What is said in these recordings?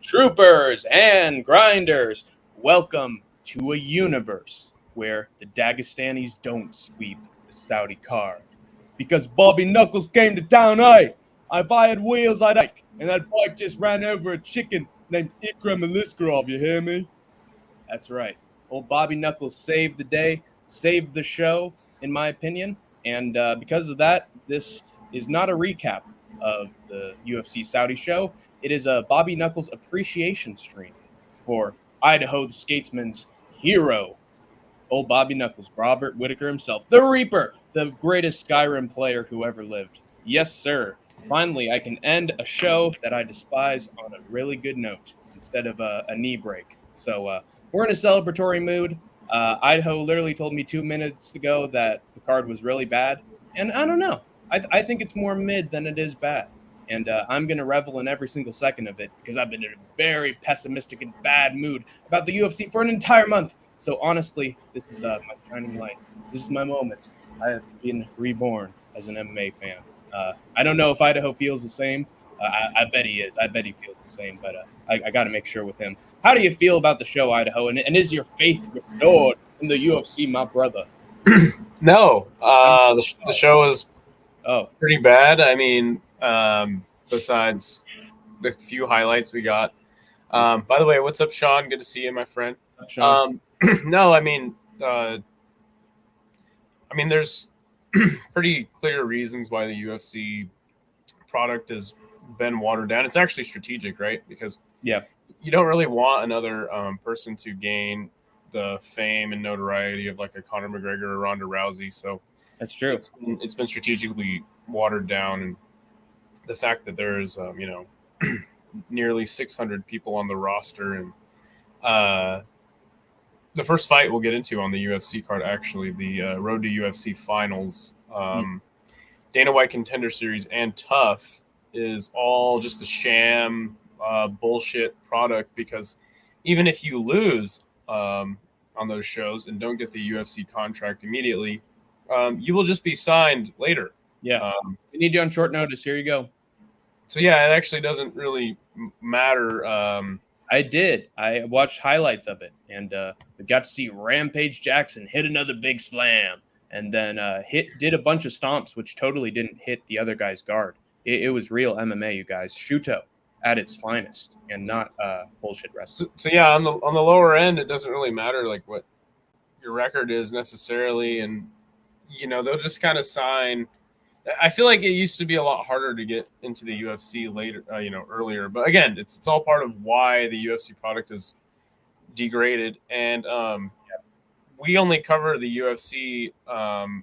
Troopers and grinders, welcome to a universe where the Dagestanis don't sweep the Saudi card. Because Bobby Knuckles came to town, if I had wheels, I'd bike, and that bike just ran over a chicken named Ikram Aliskarov, you hear me? That's right. Old Bobby Knuckles saved the day, saved the show, in my opinion. And because of that, this is not a recap of the UFC Saudi show. It is a Bobby Knuckles appreciation stream for Idaho the Skatesman's hero, old Bobby Knuckles, Robert Whitaker himself, the Reaper, the greatest Skyrim player who ever lived. Yes, sir. Finally, I can end a show that I despise on a really good note instead of a knee break. So we're in a celebratory mood. Idaho literally told me 2 minutes ago that the card was really bad, and I don't know. I think it's more mid than it is bad, and I'm going to revel in every single second of it because I've been in a very pessimistic and bad mood about the UFC for an entire month. So honestly, this is my shining light. This is my moment. I have been reborn as an MMA fan. I don't know if Idaho feels the same. I bet he is. I bet he feels the same. But I got to make sure with him. How do you feel about the show, Idaho? And is your faith restored in the UFC, my brother? No, the show is pretty bad. I mean, besides the few highlights we got. By the way, what's up, Sean? Good to see you, my friend. Sean. No, I mean, there's pretty clear reasons why the UFC product has been watered down. It's actually strategic, right? Because you don't really want another person to gain the fame and notoriety of like a Conor McGregor or Ronda Rousey. So that's true. It's been strategically watered down, and the fact that there's nearly 600 people on the roster, and the first fight we'll get into on the UFC card, actually, the Road to UFC Finals, Dana White Contender Series, and Tough is all just a sham bullshit product, because even if you lose on those shows and don't get the UFC contract immediately, you will just be signed later. Yeah. We need you on short notice. Here you go. So, yeah, it actually doesn't really matter. I did. I watched highlights of it, and we got to see Rampage Jackson hit another big slam, and then did a bunch of stomps, which totally didn't hit the other guy's guard. It was real MMA, you guys. Shuto at its finest, and not bullshit wrestling. So yeah, on the lower end, it doesn't really matter like what your record is necessarily, and they'll just kind of sign. I feel like it used to be a lot harder to get into the UFC later, earlier. But again, it's all part of why the UFC product is degraded. And we only cover the UFC and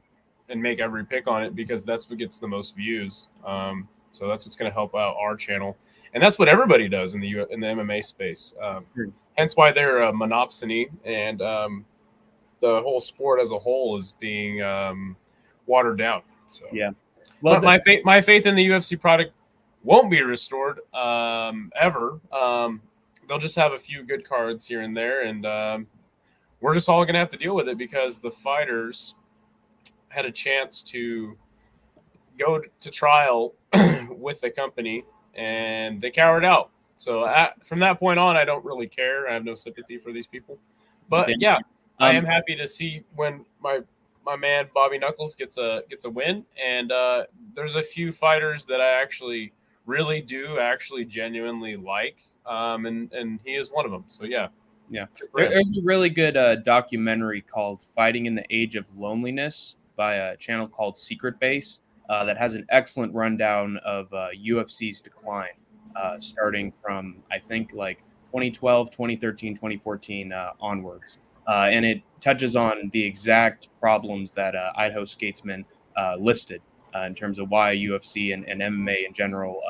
make every pick on it because that's what gets the most views. So that's what's going to help out our channel, and that's what everybody does in the MMA space. Hence why they're a monopsony, and the whole sport as a whole is being watered down. So yeah. Well, my faith in the UFC product won't be restored ever. They'll just have a few good cards here and there, and we're just all going to have to deal with it because the fighters had a chance to go to trial with the company, and they cowered out. So from that point on, I don't really care. I have no sympathy for these people. But yeah, I am happy to see when my man Bobby Knuckles gets a win, and there's a few fighters that I actually really do genuinely like, and he is one of them. So yeah. There's a really good documentary called "Fighting in the Age of Loneliness" by a channel called Secret Base that has an excellent rundown of UFC's decline, starting from I think like 2012, 2013, 2014 onwards. And it touches on the exact problems that Idaho Skatesman listed in terms of why UFC and MMA in general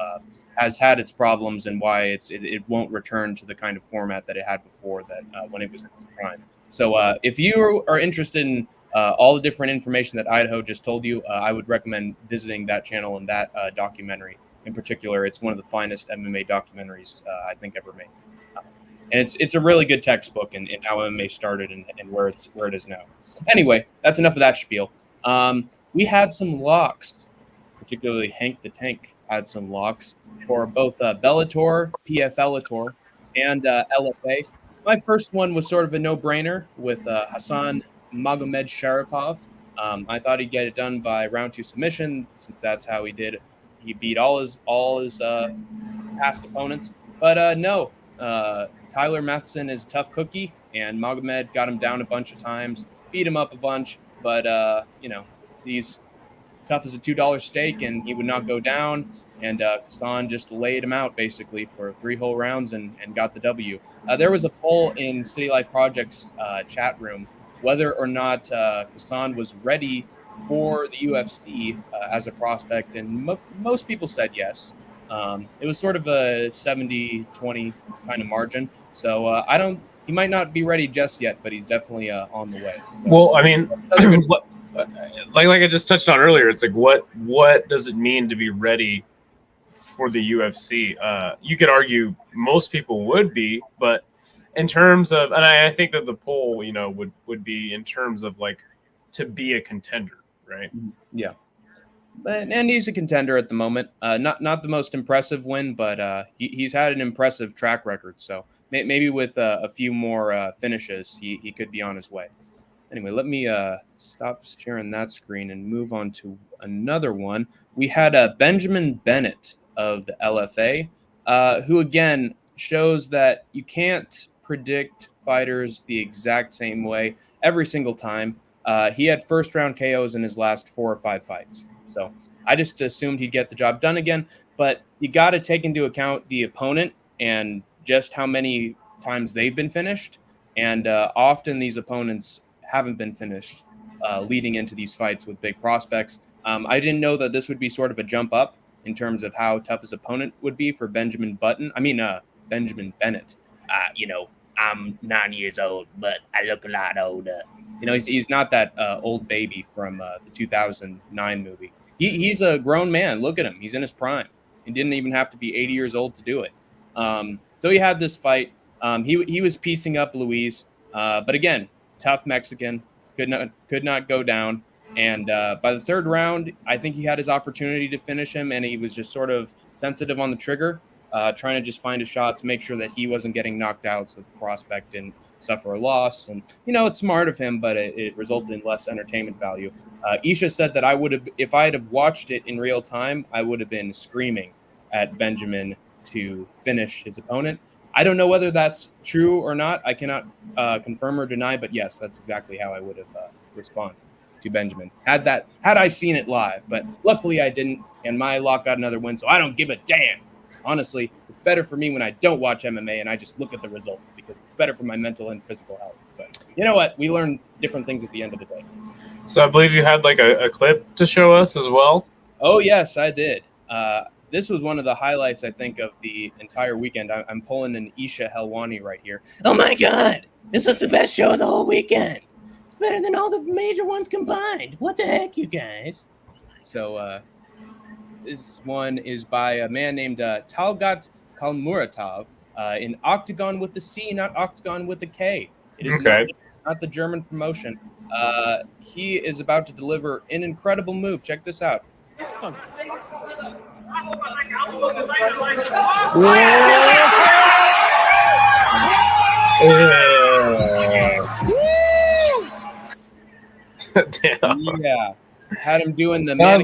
has had its problems, and why it won't return to the kind of format that it had before, that when it was in its prime. So if you are interested in all the different information that Idaho just told you, I would recommend visiting that channel and that documentary in particular. It's one of the finest MMA documentaries I think ever made. And it's a really good textbook in how MMA started and where it is now. Anyway, that's enough of that spiel. We had some locks, particularly Hank the Tank had some locks for both Bellator, PFLator, and LFA. My first one was sort of a no-brainer with Hassan Magomed Sharipov. I thought he'd get it done by round 2 submission, since that's how he did. He beat all his past opponents, but no. Tyler Matheson is a tough cookie, and Magomed got him down a bunch of times, beat him up a bunch, but he's tough as a $2 steak, and he would not go down. And Kassan just laid him out basically for 3 whole rounds and got the W. There was a poll in City Life Project's chat room whether or not Kassan was ready for the UFC as a prospect, and most people said yes. It was sort of a 70-20 kind of margin. So he might not be ready just yet, but he's definitely on the way. So, well, I mean, like I just touched on earlier, it's like what does it mean to be ready for the UFC? You could argue most people would be, but in terms of, and I think that the poll, would be in terms of like to be a contender, right? Yeah. And he's a contender at the moment. Not the most impressive win, but he's had an impressive track record. So maybe with a few more finishes, he could be on his way. Anyway, let me stop sharing that screen and move on to another one. We had Benjamin Bennett of the LFA, who again shows that you can't predict fighters the exact same way every single time. He had first round KOs in his last 4 or 5 fights. So I just assumed he'd get the job done again. But you got to take into account the opponent and just how many times they've been finished. And often these opponents haven't been finished leading into these fights with big prospects. I didn't know that this would be sort of a jump up in terms of how tough his opponent would be for Benjamin Bennett. I'm 9 years old, but I look a lot older. He's not that old baby from the 2009 movie. He's a grown man. Look at him. He's in his prime. He didn't even have to be 80 years old to do it. So he had this fight. He was piecing up Luis, but again, tough Mexican, could not go down. And by the 3rd round, I think he had his opportunity to finish him, and he was just sort of sensitive on the trigger, trying to just find his shots, make sure that he wasn't getting knocked out so the prospect didn't suffer a loss. And, it's smart of him, but it resulted in less entertainment value. Isha said that if I had watched it in real time, I would have been screaming at Benjamin to finish his opponent. I don't know whether that's true or not. I cannot confirm or deny, but yes, that's exactly how I would have responded to Benjamin had I seen it live. But luckily I didn't, and my lock got another win, so I don't give a damn. Honestly, it's better for me when I don't watch MMA and I just look at the results, because it's better for my mental and physical health. So you know what? We learn different things at the end of the day. So I believe you had like a clip to show us as well. Oh yes, I did. This was one of the highlights, I think, of the entire weekend. I'm pulling an Isha Helwani right here. Oh my God, this was the best show of the whole weekend. It's better than all the major ones combined. What the heck, you guys? So this one is by a man named Talgat Kalmuratov in Octagon with the C, not Octagon with the K. It is not the German promotion. He is about to deliver an incredible move. Check this out. Damn. Yeah, had him doing the. That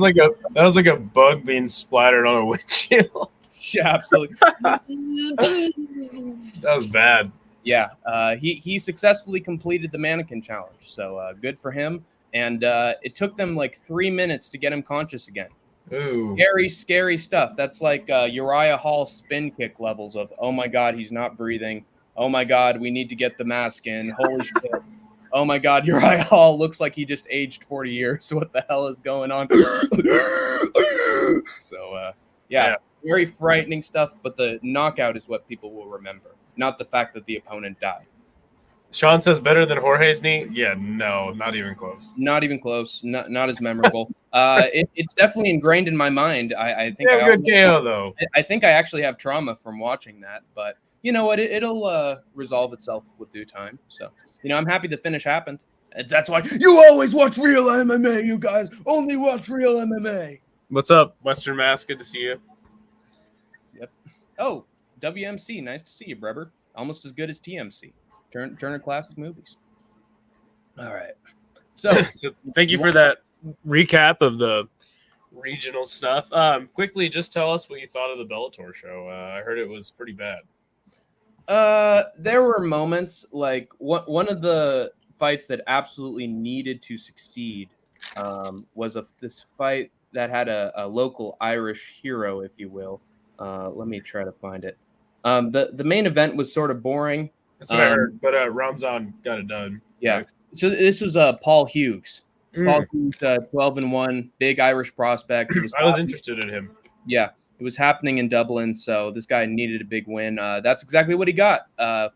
was like a bug being splattered on a windshield. Yeah, absolutely. That was bad. Yeah, he successfully completed the mannequin challenge, so good for him. And it took them like 3 minutes to get him conscious again. Ooh. Scary stuff. That's like Uriah Hall spin kick levels of, oh my God, he's not breathing. Oh my God, we need to get the mask in. Holy shit. Oh my God, Uriah Hall looks like he just aged 40 years. What the hell is going on? So, yeah, very frightening stuff, but the knockout is what people will remember, not the fact that the opponent died. Sean says better than Jorge's knee. Yeah, no, not even close. Not even close. Not as memorable. It's definitely ingrained in my mind. I think good KO though. I think I actually have trauma from watching that, but you know what? It'll resolve itself with due time. So I'm happy the finish happened. And that's why you always watch real MMA. You guys only watch real MMA. What's up, Western Mass? Good to see you. Yep. Oh, WMC, nice to see you, brother. Almost as good as TMC. Turner Classic Movies. All right. So, So thank you for that recap of the regional stuff. Quickly, just tell us what you thought of the Bellator show. I heard it was pretty bad. there were moments like one of the fights that absolutely needed to succeed was this fight that had a local Irish hero, if you will. Let me try to find it. The main event was sort of boring. That's what I heard, but Ramzan got it done. Yeah. Right? So this was Paul Hughes. Paul Mm. Hughes, 12-1, big Irish prospect. It was I was interested in him. Yeah, it was happening in Dublin, so this guy needed a big win. That's exactly what he got.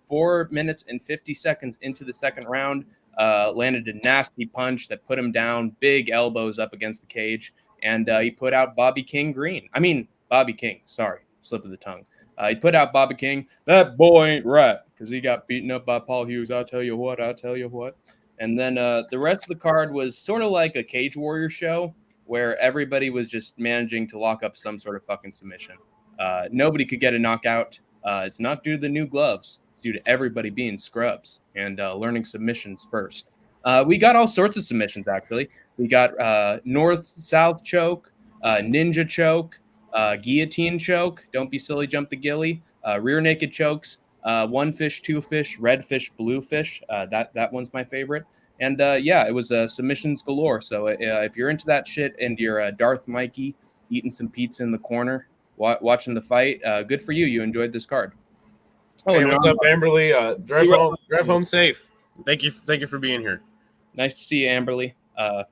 4 minutes and 50 seconds into the second round, landed a nasty punch that put him down, big elbows up against the cage, and he put out Bobby King Green. I mean, Bobby King, sorry, slip of the tongue. He put out Bobby King. That boy ain't right because he got beaten up by Paul Hughes. I'll tell you what. And then the rest of the card was sort of like a Cage Warrior show where everybody was just managing to lock up some sort of fucking submission. Nobody could get a knockout. It's not due to the new gloves. It's due to everybody being scrubs and learning submissions first. We got all sorts of submissions, actually. We got north-south choke, ninja choke, guillotine choke, don't be silly, jump the gilly, rear naked chokes, one fish, two fish, red fish, blue fish. That one's my favorite. And yeah, it was submissions galore. So if you're into that shit and you're Darth Mikey eating some pizza in the corner, watching the fight, good for you. You enjoyed this card. Oh, hey, what's up, Amberly? Drive home safe. Thank you for being here. Nice to see you, Amberly.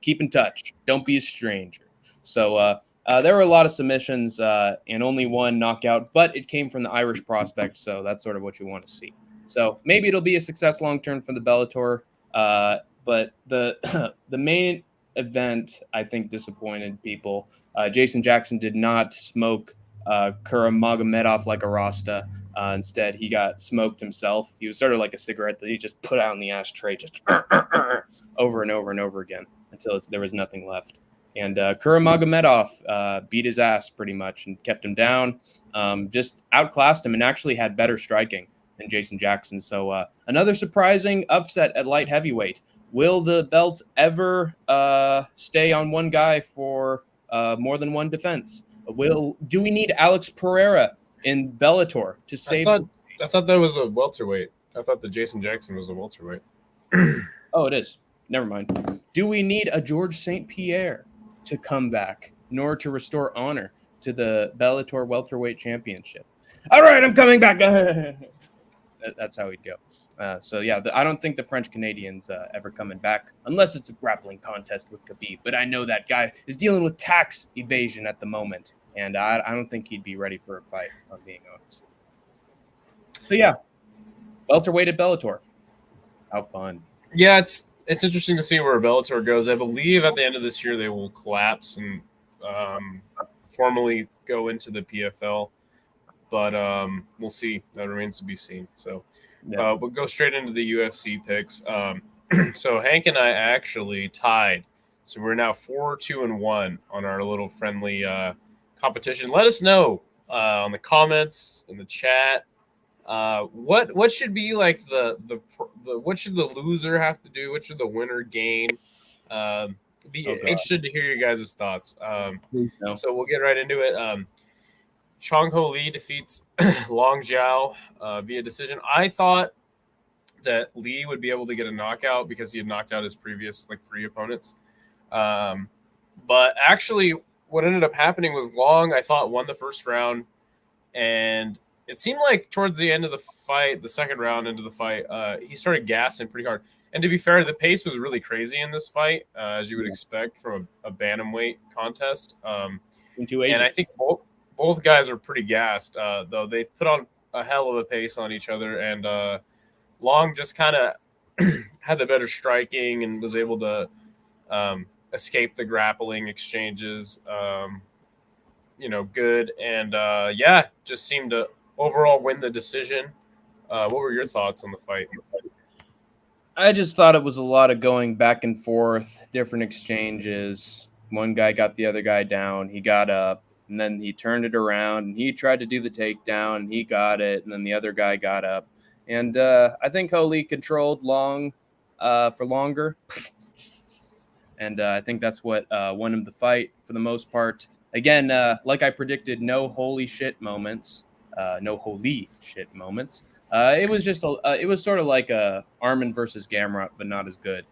Keep in touch. Don't be a stranger. So there were a lot of submissions and only one knockout, but it came from the Irish prospect, so that's sort of what you want to see. So maybe it'll be a success long term for the Bellator. But the main event, I think, disappointed people. Jason Jackson did not smoke Kuramagomedov like a Rasta. Instead, he got smoked himself. He was sort of like a cigarette that he just put out in the ashtray, just over and over and over again until there was nothing left. And Kuramagomedov beat his ass pretty much and kept him down, just outclassed him and actually had better striking than Jason Jackson. So another surprising upset at light heavyweight. Will the belt ever stay on one guy for more than one defense? Do we need Alex Pereira in Bellator to save? I thought that was a welterweight. I thought that Jason Jackson was a welterweight. Oh, it is. Never mind. Do we need a George St. Pierre to come back in order to restore honor to the Bellator welterweight championship? All right, I'm coming back. That's how he'd go. So yeah, I don't think the French Canadians ever coming back unless it's a grappling contest with Khabib. But I know that guy is dealing with tax evasion at the moment, and I don't think he'd be ready for a fight. If I'm being honest. So yeah, welterweight at Bellator. How fun! Yeah, it's interesting to see where Bellator goes. I believe at the end of this year they will collapse and formally go into the PFL. But we'll see. That remains to be seen. So we'll go straight into the UFC picks. So Hank and I actually tied. So we're now 4-2-1 on our little friendly competition. Let us know on the comments, in the chat. What should be like the what should the loser have to do? What should the winner gain? Interested to hear your guys' thoughts. So we'll get right into it. Chong Ho Lee defeats Long Zhao via decision. I thought that Lee would be able to get a knockout because he had knocked out his previous 3 opponents. But actually, what ended up happening was Long, I thought, won the first round. And it seemed like towards the end of the fight, the second round into the fight, he started gassing pretty hard. And to be fair, the pace was really crazy in this fight, as you would expect from a bantamweight contest. And I think both guys are pretty gassed, though. They put on a hell of a pace on each other, and Long just kind of had the better striking and was able to escape the grappling exchanges, good. And, just seemed to overall win the decision. What were your thoughts on the fight? I just thought it was a lot of going back and forth, different exchanges. One guy got the other guy down. He got up. and then he turned it around, and he tried to do the takedown, and he got it, and then the other guy got up. And I think Holy controlled for longer. And I think that's what won him the fight for the most part. Again, like I predicted, no holy shit moments. No holy shit moments. It was just it was sort of like Armin versus Gamrot, but not as good.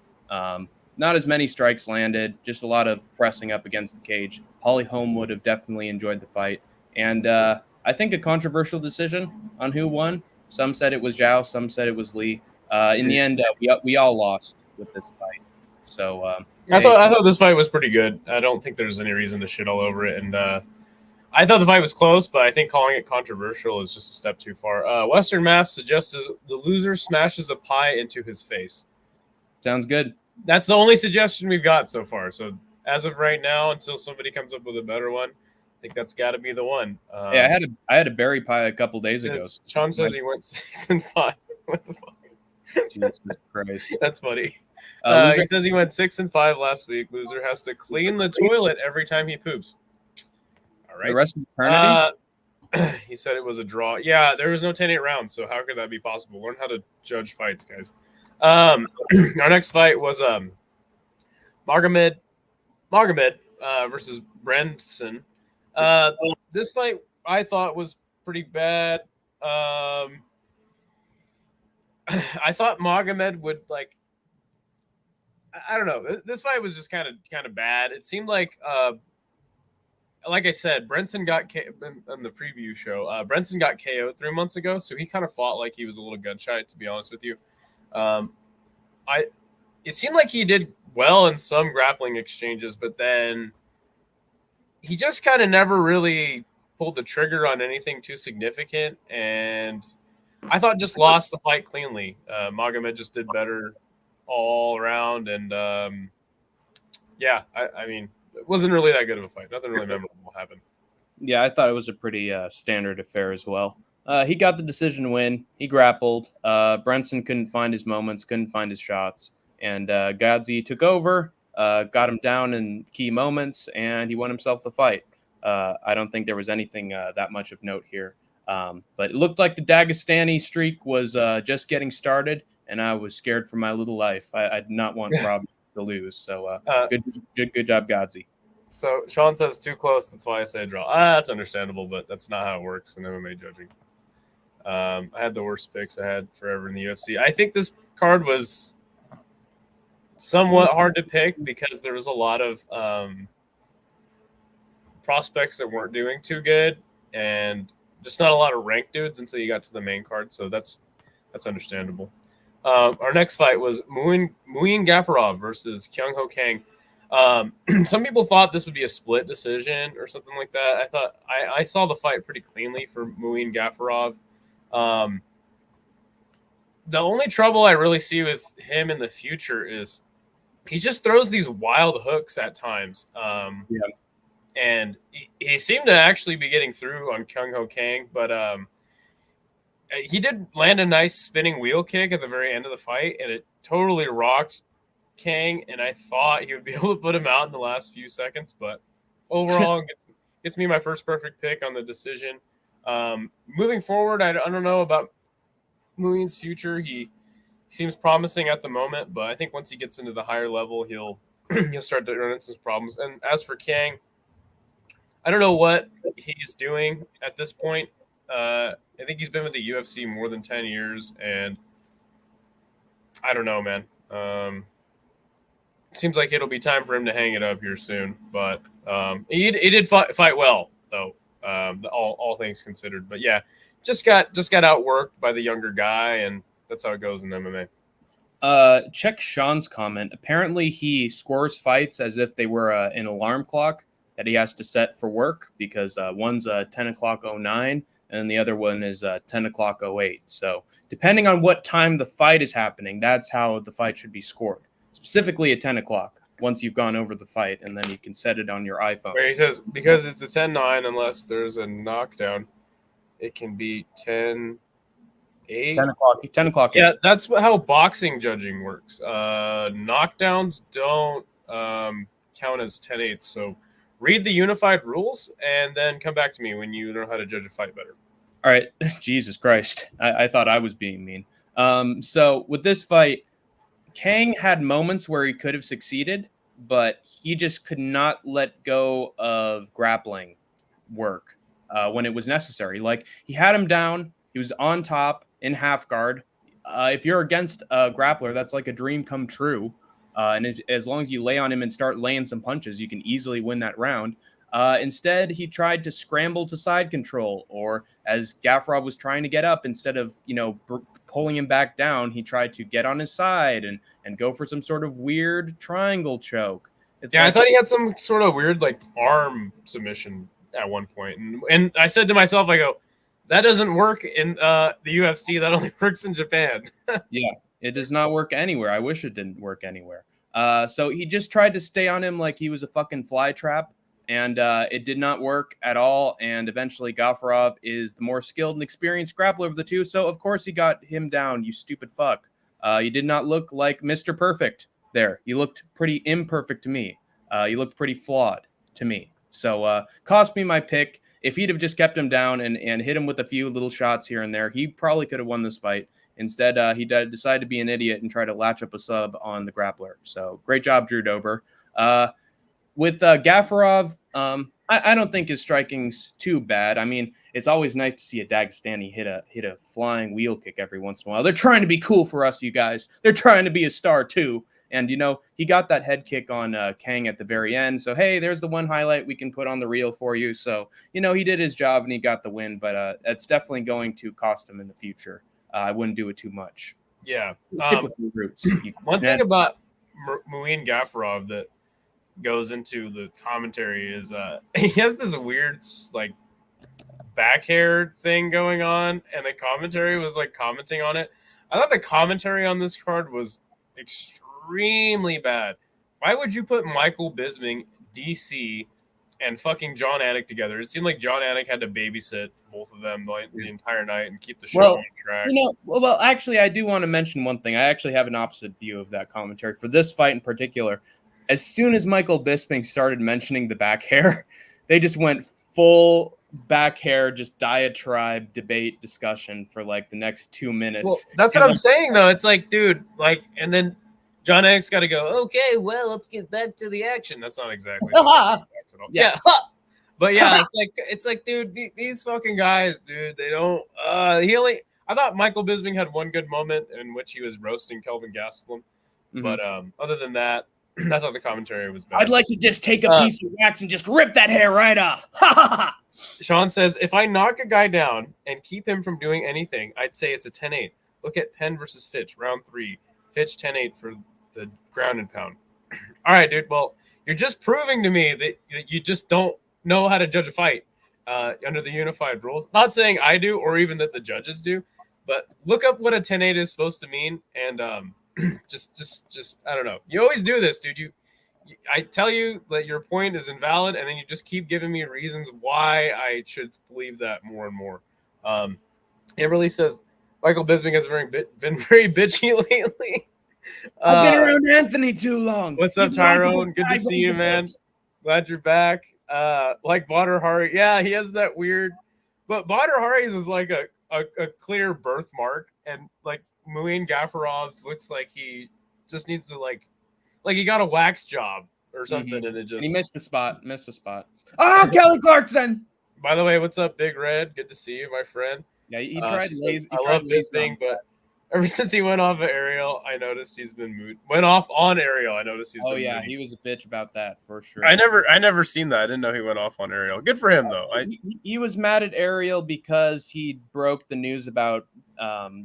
Not as many strikes landed, just a lot of pressing up against the cage. Holly Holm would have definitely enjoyed the fight. And I think a controversial decision on who won. Some said it was Zhao, some said it was Lee. In the end, we all lost with this fight. So I thought this fight was pretty good. I don't think there's any reason to shit all over it. And I thought the fight was close, but I think calling it controversial is just a step too far. Western Mass suggests the loser smashes a pie into his face. Sounds good. That's the only suggestion we've got so far. So as of right now, until somebody comes up with a better one, I think that's got to be the one. Yeah, I had a berry pie a couple days ago. Sean says he went 6-5. What the fuck? Jesus Christ. That's funny. He says he went 6-5 last week. Loser has to clean the toilet every time he poops. All right. The rest of eternity? He said it was a draw. Yeah, there was no 10-8 round, so how could that be possible? Learn how to judge fights, guys. Our next fight was Magomed versus Brenson. This fight I thought was pretty bad. I thought Magomed would I don't know. This fight was just kind of bad. It seemed like I said, Brenson got on the preview show. Brenson got KO'd 3 months ago, so he kind of fought like he was a little gun shy, to be honest with you. It seemed like he did well in some grappling exchanges, but then he just kind of never really pulled the trigger on anything too significant, and I thought just lost the fight cleanly. Magomed just did better all around, and I mean, it wasn't really that good of a fight. Nothing really memorable happened. Yeah, I thought it was a pretty standard affair as well. He got the decision win. He grappled. Brenson couldn't find his moments, couldn't find his shots, and Godzi took over, got him down in key moments, and he won himself the fight. I don't think there was anything that much of note here, but it looked like the Dagestani streak was just getting started, and I was scared for my little life. I did not want Rob to lose, so good job, Godzi. So Sean says too close. That's why I say draw. That's understandable, but that's not how it works in MMA judging. I had the worst picks I had forever in the UFC. I think this card was somewhat hard to pick because there was a lot of prospects that weren't doing too good, and just not a lot of ranked dudes until you got to the main card. So that's understandable. Our next fight was Muin Gafarov versus Kyung Ho Kang. Some people thought this would be a split decision or something like that. I thought I saw the fight pretty cleanly for Muin Gafarov. The only trouble I really see with him in the future is he just throws these wild hooks at times. And he seemed to actually be getting through on Kyung Ho Kang, but he did land a nice spinning wheel kick at the very end of the fight, and it totally rocked Kang, and I thought he would be able to put him out in the last few seconds, but overall gets me my first perfect pick on the decision. Moving forward, I don't know about Muin's future. He seems promising at the moment, but I think once he gets into the higher level, he'll start to run into some problems. And as for Kang, I don't know what he's doing at this point. I think he's been with the UFC more than 10 years, and I don't know, man. Seems like it'll be time for him to hang it up here soon, but he did fight well, though, all things considered. But yeah, just got outworked by the younger guy, and that's how it goes in MMA. Check Sean's comment. Apparently, he scores fights as if they were an alarm clock that he has to set for work, because one's 10 o'clock 09 and the other one is 10 o'clock 08. So depending on what time the fight is happening, that's how the fight should be scored. Specifically at 10 o'clock, once you've gone over the fight, and then you can set it on your iPhone. Where he says, because it's a 10-9, unless there's a knockdown, it can be 10-8. 10 o'clock. Yeah, that's how boxing judging works. Knockdowns don't count as 10-8. So read the unified rules and then come back to me when you know how to judge a fight better. All right, Jesus Christ, I thought I was being mean. So with this fight, Kang had moments where he could have succeeded, but he just could not let go of grappling work when it was necessary. Like he had him down, he was on top in half guard. If you're against a grappler, that's like a dream come true. And as long as you lay on him and start laying some punches, you can easily win that round. Instead, he tried to scramble to side control, or as Gafarov was trying to get up, instead of pulling him back down, he tried to get on his side and go for some sort of weird triangle choke. I thought he had some sort of weird like arm submission at one point, and I said to myself, I go, that doesn't work in the UFC. That only works in Japan. Yeah, it does not work anywhere. I wish it didn't work anywhere. So he just tried to stay on him like he was a fucking fly trap, and it did not work at all. And eventually Gafarov is the more skilled and experienced grappler of the two, so of course he got him down, you stupid fuck. You did not look like Mr. Perfect there. You looked pretty imperfect to me. You looked pretty flawed to me. So cost me my pick. If he'd have just kept him down and hit him with a few little shots here and there, he probably could have won this fight. Instead, he decided to be an idiot and try to latch up a sub on the grappler. So great job, Drew Dober. With Gafarov, I don't think his striking's too bad. I mean, it's always nice to see a Dagestani hit a flying wheel kick every once in a while. They're trying to be cool for us, you guys. They're trying to be a star too. And, he got that head kick on Kang at the very end. So, hey, there's the one highlight we can put on the reel for you. So, he did his job and he got the win. But that's definitely going to cost him in the future. I wouldn't do it too much. Yeah. Stick with the roots. One thing about Muin Gafarov that goes into the commentary is he has this weird, like, back hair thing going on. And the commentary was, like, commenting on it. I thought the commentary on this card was extremely bad. Why would you put Michael Bisping, DC, and fucking John Anik together? It seemed like John Anik had to babysit both of them the entire night and keep the show on track. Well, actually, I do want to mention one thing. I actually have an opposite view of that commentary for this fight in particular. As soon as Michael Bisping started mentioning the back hair, they just went full back hair, just diatribe, debate, discussion for like the next 2 minutes. Well, that's what I'm saying, though. It's like, dude, like, and then John Anik's got to go, okay, well, let's get back to the action. That's not exactly yeah. But yeah, it's like, dude, these fucking guys, dude, they don't I thought Michael Bisping had one good moment in which he was roasting Kelvin Gastelum. Mm-hmm. But other than that, I thought the commentary was bad. I'd like to just take a piece of wax and just rip that hair right off. Sean says, if I knock a guy down and keep him from doing anything, I'd say it's a 10-8. Look at Penn versus Fitch, round 3. Fitch 10-8 for the ground and pound. All right, dude. Well, you're just proving to me that you just don't know how to judge a fight under the unified rules. Not saying I do or even that the judges do, but look up what a 10-8 is supposed to mean and just I don't know. You always do this, dude. I tell you that your point is invalid, and then you just keep giving me reasons why I should believe that more and more. It really says Michael Bisping has been very bitchy lately. I've been around Anthony too long. What's up, Tyrone? Good to see you, man. Glad you're back. Like Badr Hari. Yeah, he has that weird. But Badr Hari's is like a clear birthmark, and like Muin Gafarov's looks like he just needs to like he got a wax job or something, and it just he missed the spot. Oh, Kelly Clarkson. By the way, what's up, Big Red? Good to see you, my friend. Yeah, he tried. I love Bisping, but ever since he went off of Ariel, I noticed he's been moved. Went off on Ariel, I noticed he's been Oh yeah, moody. he was a bitch about that for sure. I never seen that. I didn't know he went off on Ariel. Good for him though. He was mad at Ariel because he broke the news about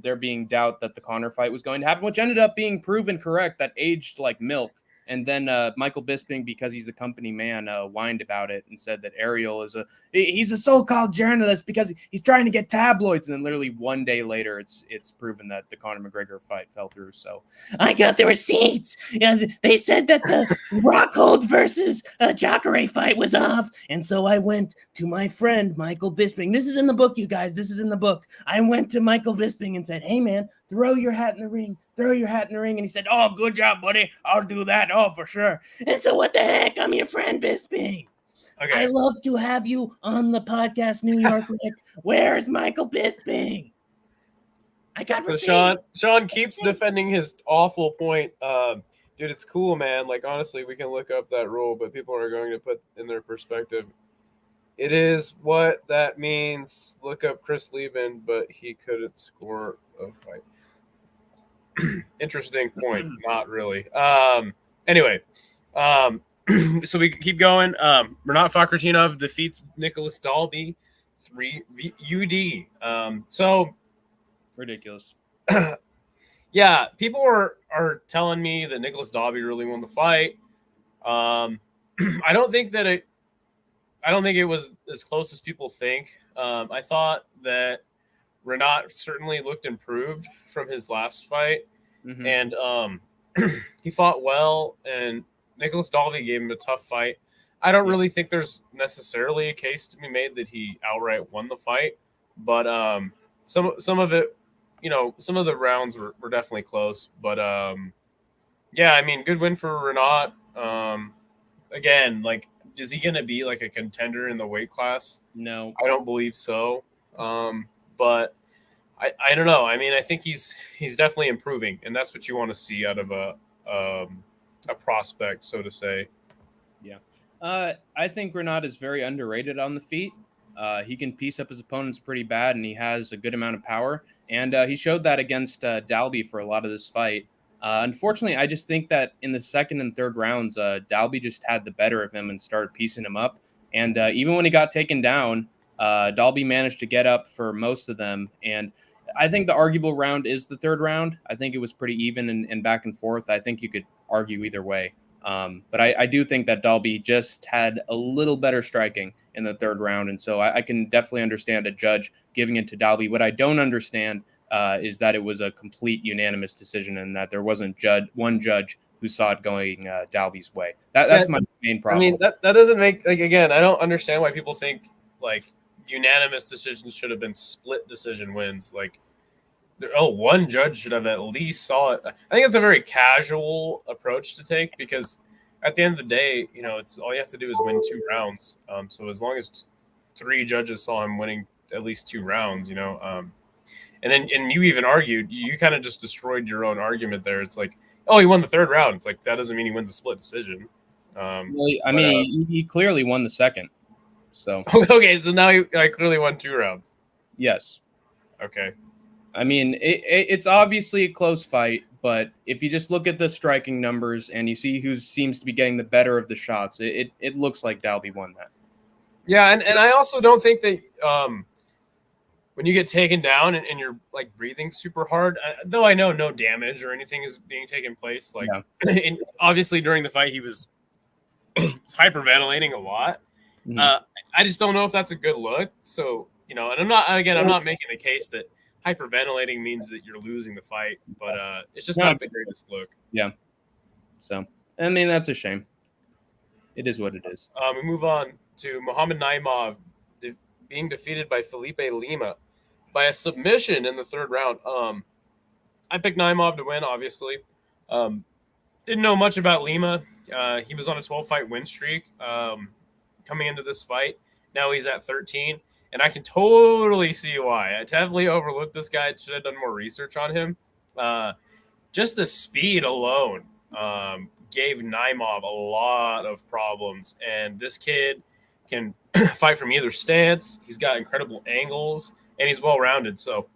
there being doubt that the Conor fight was going to happen, which ended up being proven correct. That aged like milk. And then Michael Bisping, because he's a company man, whined about it and said that Ariel he's a so-called journalist because he's trying to get tabloids. And then literally one day later, it's proven that the Conor McGregor fight fell through. So I got the receipts. Yeah, they said that the Rockhold versus Jacare fight was off. And so I went to my friend, Michael Bisping. This is in the book, you guys. This is in the book. I went to Michael Bisping and said, hey, man, throw your hat in the ring. Throw your hat in the ring. And he said, oh, good job, buddy. I'll do that. Oh, for sure. And so what the heck? I'm your friend, Bisping. I love to have you on the podcast, New York Nick. Where's Michael Bisping? I got so Sean keeps defending his awful point. Dude, it's cool, man. Like, honestly, we can look up that rule, but people are going to put in their perspective. It is what that means. Look up Chris Lieben, but he couldn't score a fight. Interesting point. Not really. Anyway, so we keep going. Renat Fakhretdinov defeats Nicholas Dalby 3 UD. So ridiculous. Yeah, people are telling me that Nicholas Dalby really won the fight. I don't think it was as close as people think. I thought that Renat certainly looked improved from his last fight, and he fought well, and Nicholas Dalby gave him a tough fight. I don't really think there's necessarily a case to be made that he outright won the fight, but some of it, some of the rounds were definitely close. But yeah, I mean, good win for Renat. Again, like, is he going to be like a contender in the weight class? No, I don't believe so. But I don't know. I mean, I think he's definitely improving, and that's what you want to see out of a prospect, so to say. Yeah. I think Renat is very underrated on the feet. He can piece up his opponents pretty bad, and he has a good amount of power. And he showed that against Dalby for a lot of this fight. Unfortunately, I just think that in the second and third rounds, Dalby just had the better of him and started piecing him up. And even when he got taken down, Dalby managed to get up for most of them. And I think the arguable round is the third round. I think it was pretty even and back and forth. I think you could argue either way. But I do think that Dalby just had a little better striking in the third round. And so I can definitely understand a judge giving it to Dalby. What I don't understand is that it was a complete unanimous decision and that there wasn't one judge who saw it going Dalby's way. That's my main problem. I mean, that doesn't make, like, again, I don't understand why people think, like, unanimous decisions should have been split decision wins. Like, one judge should have at least saw it. I think it's a very casual approach to take because at the end of the day, it's all you have to do is win 2 rounds. So as long as 3 judges saw him winning at least 2 rounds, and you even argued, you kind of just destroyed your own argument there. It's like, oh, he won the 3rd round. It's like, that doesn't mean he wins a split decision. He clearly won the second. So okay, so now I clearly won 2 rounds. Yes. Okay. I mean, it's obviously a close fight, but if you just look at the striking numbers and you see who seems to be getting the better of the shots, it looks like Dalby won that. Yeah, and I also don't think that when you get taken down and you're like breathing super hard, though I know no damage or anything is being taken place. Like, and obviously during the fight he was hyperventilating a lot. Mm-hmm. I just don't know if that's a good look. So and I'm not making the case that hyperventilating means that you're losing the fight, but it's just not the greatest look. Yeah. So, I mean, that's a shame. It is what it is. We move on to Muhammad Naimov being defeated by Felipe Lima by a submission in the 3rd round. I picked Naimov to win, obviously. Didn't know much about Lima. He was on a 12-fight win streak coming into this fight. Now he's at 13. And I can totally see why. I definitely overlooked this guy. Should have done more research on him. Just the speed alone gave Naimov a lot of problems. And this kid can fight from either stance. He's got incredible angles, and he's well-rounded. So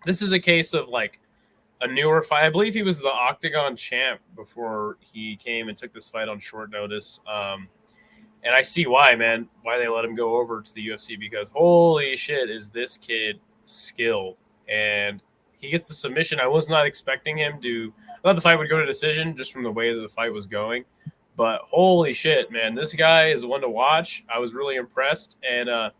this is a case of, like, a newer fight. I believe he was the Octagon champ before he came and took this fight on short notice. And I see why they let him go over to the UFC, because holy shit, is this kid skilled. And he gets the submission. I was not expecting him to – I thought the fight would go to decision just from the way that the fight was going. But holy shit, man, this guy is one to watch. I was really impressed. And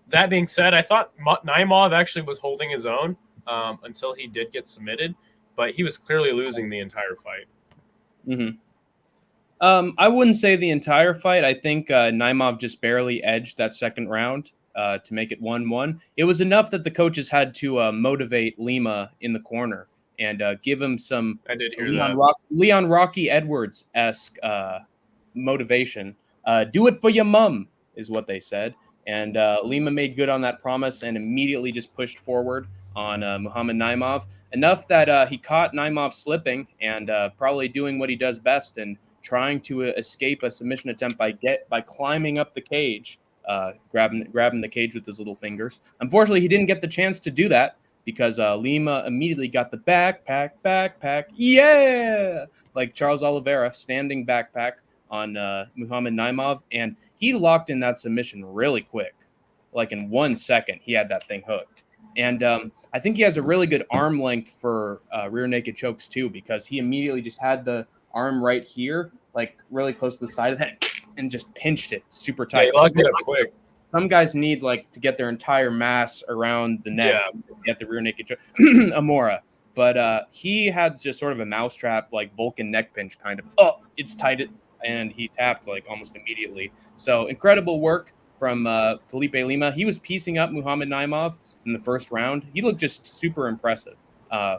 that being said, I thought Naimov actually was holding his own until he did get submitted. But he was clearly losing the entire fight. Mm-hmm. I wouldn't say the entire fight. I think Naimov just barely edged that 2nd round to make it 1-1. It was enough that the coaches had to motivate Lima in the corner and give him some Leon Rocky Edwards-esque motivation. Do it for your mum is what they said. And Lima made good on that promise and immediately just pushed forward on Muhammad Naimov, enough that he caught Naimov slipping and probably doing what he does best and trying to escape a submission attempt by climbing up the cage, grabbing the cage with his little fingers. Unfortunately, he didn't get the chance to do that because Lima immediately got the backpack, yeah, like Charles Oliveira standing backpack on Muhammad Naimov, and he locked in that submission really quick. Like in 1 second, he had that thing hooked. And I think he has a really good arm length for rear naked chokes too, because he immediately just had the arm right here, like really close to the side of the head, and just pinched it super tight. Yeah, he locked it up quick. Some guys need like to get their entire mass around the neck to get the rear naked choke. Amora. But he had just sort of a mousetrap, like Vulcan neck pinch kind of. Oh, it's tight. And he tapped like almost immediately. So incredible work from Felipe Lima. He was piecing up Muhammad Naimov in the first round. He looked just super impressive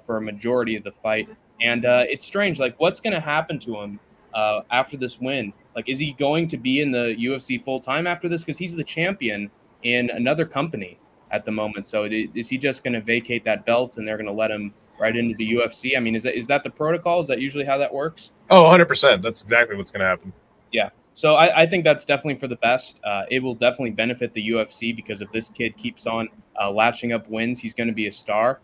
for a majority of the fight. And it's strange, like what's going to happen to him after this win? Like, is he going to be in the UFC full time after this? Because he's the champion in another company at the moment. So is he just going to vacate that belt and they're going to let him right into the UFC? I mean, is that the protocol? Is that usually how that works? Oh, 100%. That's exactly what's going to happen. Yeah. So I think that's definitely for the best. It will definitely benefit the UFC because if this kid keeps on latching up wins, he's going to be a star.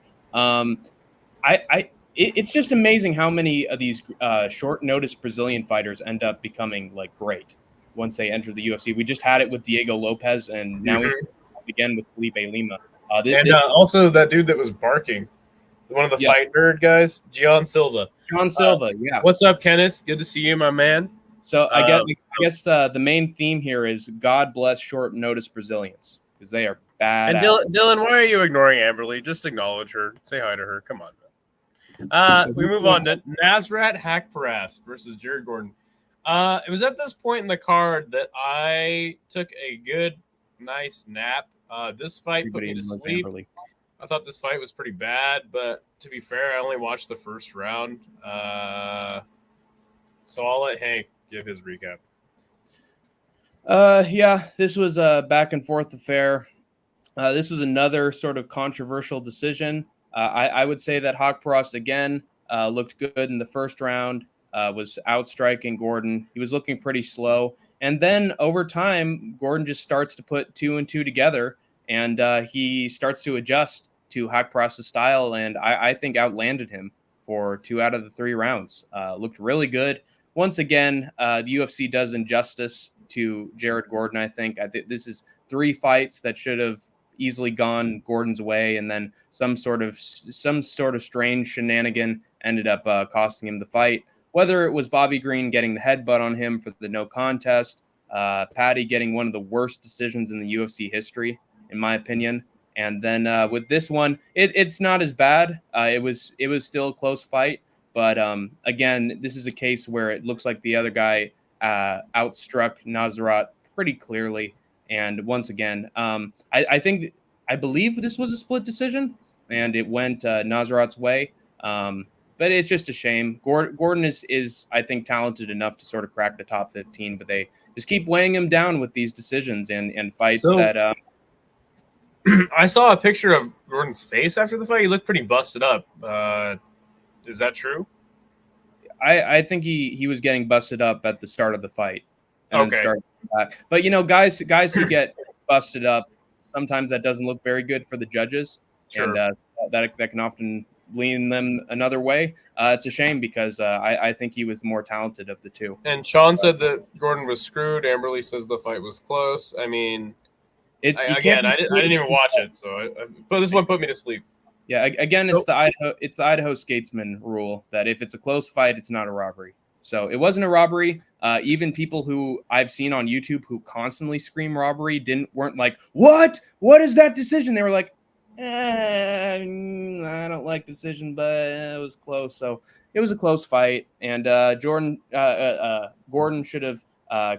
It's just amazing how many of these short notice Brazilian fighters end up becoming like great once they enter the UFC. We just had it with Diego Lopez, and now we again with Felipe Lima. Also that dude that was barking, one of the fight nerd guys, John Silva. Yeah. What's up, Kenneth? Good to see you, my man. So I guess the main theme here is God bless short notice Brazilians because they are bad. And Dylan, why are you ignoring Amberly? Just acknowledge her. Say hi to her. Come on. We move on to Nasrat Haqparast versus Jared Gordon. It was at this point in the card that I took a good, nice nap. This fight put me to sleep. I thought this fight was pretty bad, but to be fair, I only watched the first round. So I'll let Hank give his recap. Yeah, this was a back and forth affair. This was another sort of controversial decision. I would say that Haqparast again looked good in the first round, was outstriking Gordon. He was looking pretty slow. And then over time, Gordon just starts to put 2 and 2 together, and he starts to adjust to Haqparast's style, and I think outlanded him for 2 out of the 3 rounds. Looked really good. Once again, the UFC does injustice to Jared Gordon, I think. This is 3 fights that should have easily gone Gordon's way, and then some sort of strange shenanigan ended up costing him the fight. Whether it was Bobby Green getting the headbutt on him for the no contest, Patty getting one of the worst decisions in the UFC history, in my opinion, and then with this one, it's not as bad. It was still a close fight, but again, this is a case where it looks like the other guy outstruck Nasrat pretty clearly. And once again, I believe this was a split decision, and it went Nasrat's way. But it's just a shame. Gordon is I think talented enough to sort of crack the top 15, but they just keep weighing him down with these decisions and fights that. I saw a picture of Gordon's face after the fight. He looked pretty busted up. Is that true? I think he was getting busted up at the start of the fight. And okay. But you know, guys who get busted up, sometimes that doesn't look very good for the judges, sure. And that can often lean them another way. It's a shame because I think he was the more talented of the two. And Sean said that Gordon was screwed. Amberly says the fight was close. I mean, I didn't even watch it, so but this one put me to sleep. Yeah, again, it's the Idaho Statesman rule that if it's a close fight, it's not a robbery. So it wasn't a robbery. Even people who I've seen on YouTube who constantly scream robbery weren't like, what is that decision? They were like, I don't like the decision, but it was close. So it was a close fight, and Gordon should have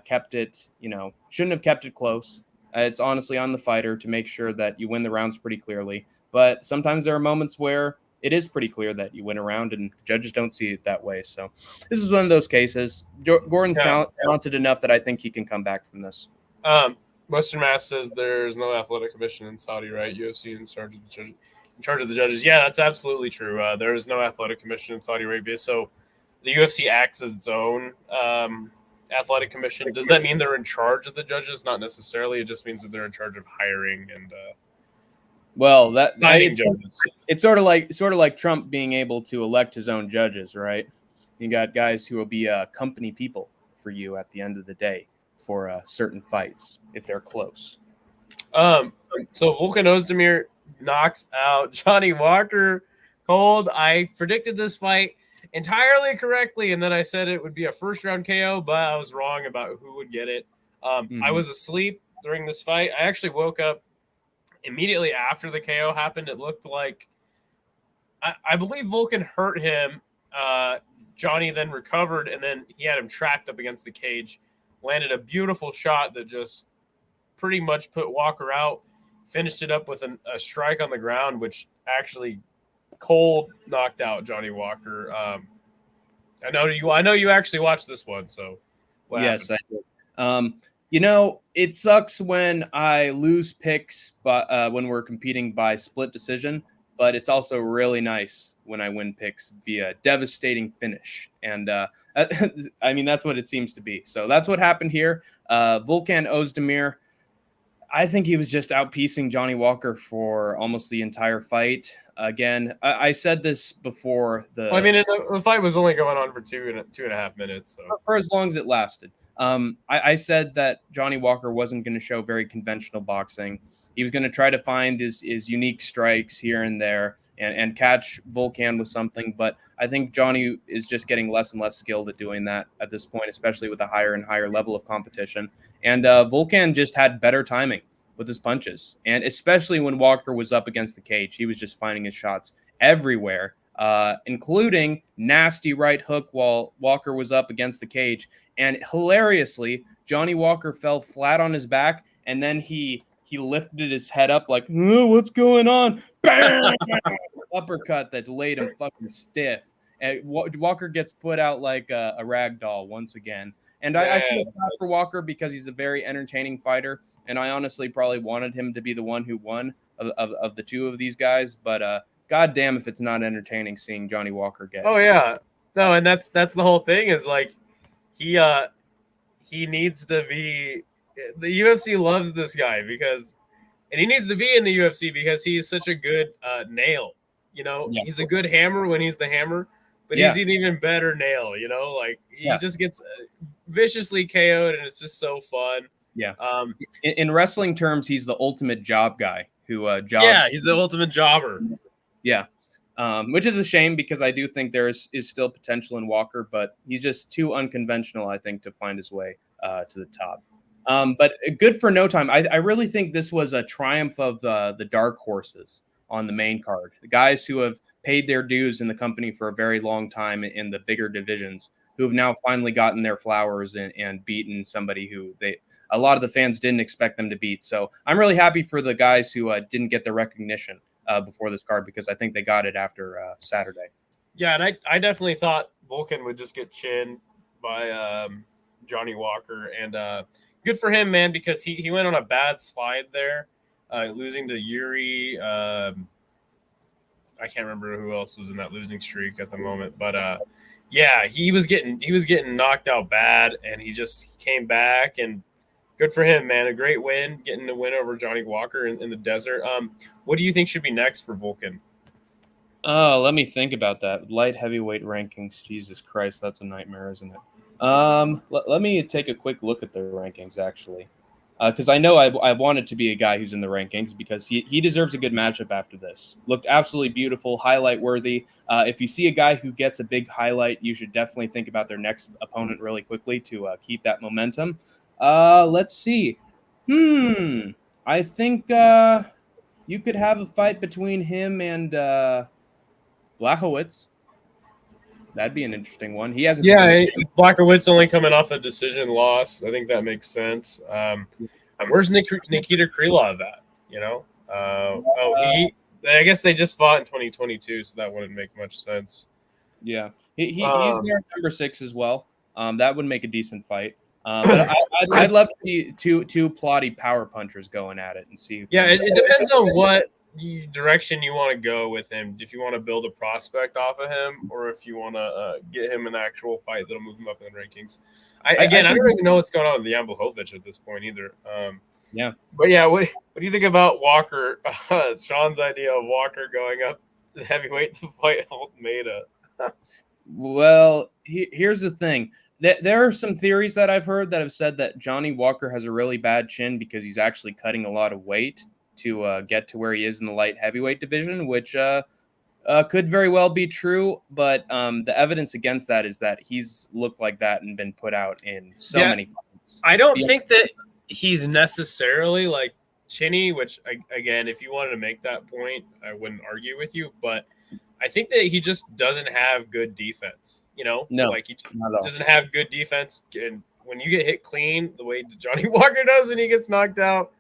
kept it. Shouldn't have kept it close. It's honestly on the fighter to make sure that you win the rounds pretty clearly. But sometimes there are moments where it is pretty clear that you win a round, and judges don't see it that way. So this is one of those cases. Gordon's talented enough that I think he can come back from this. Western Mass says there's no athletic commission in Saudi, right? UFC in charge of the judges. In charge of the judges. Yeah, that's absolutely true. There is no athletic commission in Saudi Arabia, so the UFC acts as its own athletic commission. Does that mean they're in charge of the judges? Not necessarily. It just means that they're in charge of hiring and Well, signing judges. it's sort of like Trump being able to elect his own judges, right? You got guys who will be company people for you at the end of the day for certain fights if they're close. So Volkan Ozdemir knocks out Johnny Walker cold. I predicted this fight entirely correctly, and then I said it would be a first round KO, but I was wrong about who would get it. I was asleep during this fight. I actually woke up immediately after the KO happened. It looked like I believe Volkan hurt him. Johnny then recovered, and then he had him trapped up against the cage. Landed a beautiful shot that just pretty much put Walker out. Finished it up with a strike on the ground, which actually cold knocked out Johnny Walker. I know you actually watched this one, so yes, happened? I did. It sucks when I lose picks, but when we're competing by split decision. But it's also really nice when I win picks via devastating finish. And I mean, that's what it seems to be. So that's what happened here. Volkan Ozdemir, I think he was just outpiecing Johnny Walker for almost the entire fight. Again, I said this before. The fight was only going on for two and a half minutes. So. For as long as it lasted. I said that Johnny Walker wasn't going to show very conventional boxing. He was going to try to find his unique strikes here and there and catch Volkan with something. But I think Johnny is just getting less and less skilled at doing that at this point, especially with a higher and higher level of competition. And Volkan just had better timing with his punches. And especially when Walker was up against the cage, he was just finding his shots everywhere, including nasty right hook while Walker was up against the cage. And hilariously, Johnny Walker fell flat on his back, and then he lifted his head up like, oh, what's going on? Bam! Uppercut that laid him fucking stiff. And Walker gets put out like a rag doll once again. And I feel bad for Walker because he's a very entertaining fighter, and I honestly probably wanted him to be the one who won of the two of these guys. But goddamn, if it's not entertaining seeing Johnny Walker get. Oh yeah, no, and that's the whole thing is like he needs to be. The UFC loves this guy and he needs to be in the UFC because he's such a good nail. He's a good hammer when he's the hammer, but he's an even better nail. Like he just gets viciously KO'd, and it's just so fun. Yeah. In wrestling terms, he's the ultimate job guy who jobs. Yeah, he's the ultimate jobber. Yeah. Which is a shame because I do think there is still potential in Walker, but he's just too unconventional, I think, to find his way to the top. But good for no time. I really think this was a triumph of the dark horses on the main card. The guys who have paid their dues in the company for a very long time in the bigger divisions, who have now finally gotten their flowers and beaten somebody who a lot of the fans didn't expect them to beat. So I'm really happy for the guys who didn't get the recognition before this card because I think they got it after Saturday. Yeah, and I definitely thought Volkan would just get chinned by Johnny Walker, and good for him, man, because he went on a bad slide there, losing to Yuri. I can't remember who else was in that losing streak at the moment, but yeah, he was getting knocked out bad, and he just came back, and good for him, man. A great win, getting the win over Johnny Walker in the desert. What do you think should be next for Volkan? Let me think about that. Light heavyweight rankings. Jesus Christ, that's a nightmare, isn't it? Let me take a quick look at their rankings, actually. Because I know I wanted to be a guy who's in the rankings because he deserves a good matchup after this. Looked absolutely beautiful, highlight worthy. If you see a guy who gets a big highlight, you should definitely think about their next opponent really quickly to keep that momentum. Let's see. I think you could have a fight between him and Blachowicz. That'd be an interesting one. He hasn't. Yeah, Blachowicz only coming off a decision loss. I think that makes sense. Where's Nikita Krylov at? I guess they just fought in 2022, so that wouldn't make much sense. Yeah, he's there at number 6 as well. That would make a decent fight. But I'd love to see two plotty power punchers going at it and see. Yeah, it depends on what direction you want to go with him. If you want to build a prospect off of him, or if you want to get him an actual fight that'll move him up in the rankings. I don't even know what's going on with Jan Blachowicz at this point either. Yeah. But yeah, what do you think about Walker? Sean's idea of Walker going up to heavyweight to fight Almeida. Well, here's the thing. There are some theories that I've heard that have said that Johnny Walker has a really bad chin because he's actually cutting a lot of weight to get to where he is in the light heavyweight division, which could very well be true. But the evidence against that is that he's looked like that and been put out in so many fights. I don't think that he's necessarily like chinny, which again, if you wanted to make that point, I wouldn't argue with you, but I think that he just doesn't have good defense, No, like he doesn't have good defense. And when you get hit clean, the way Johnny Walker does when he gets knocked out,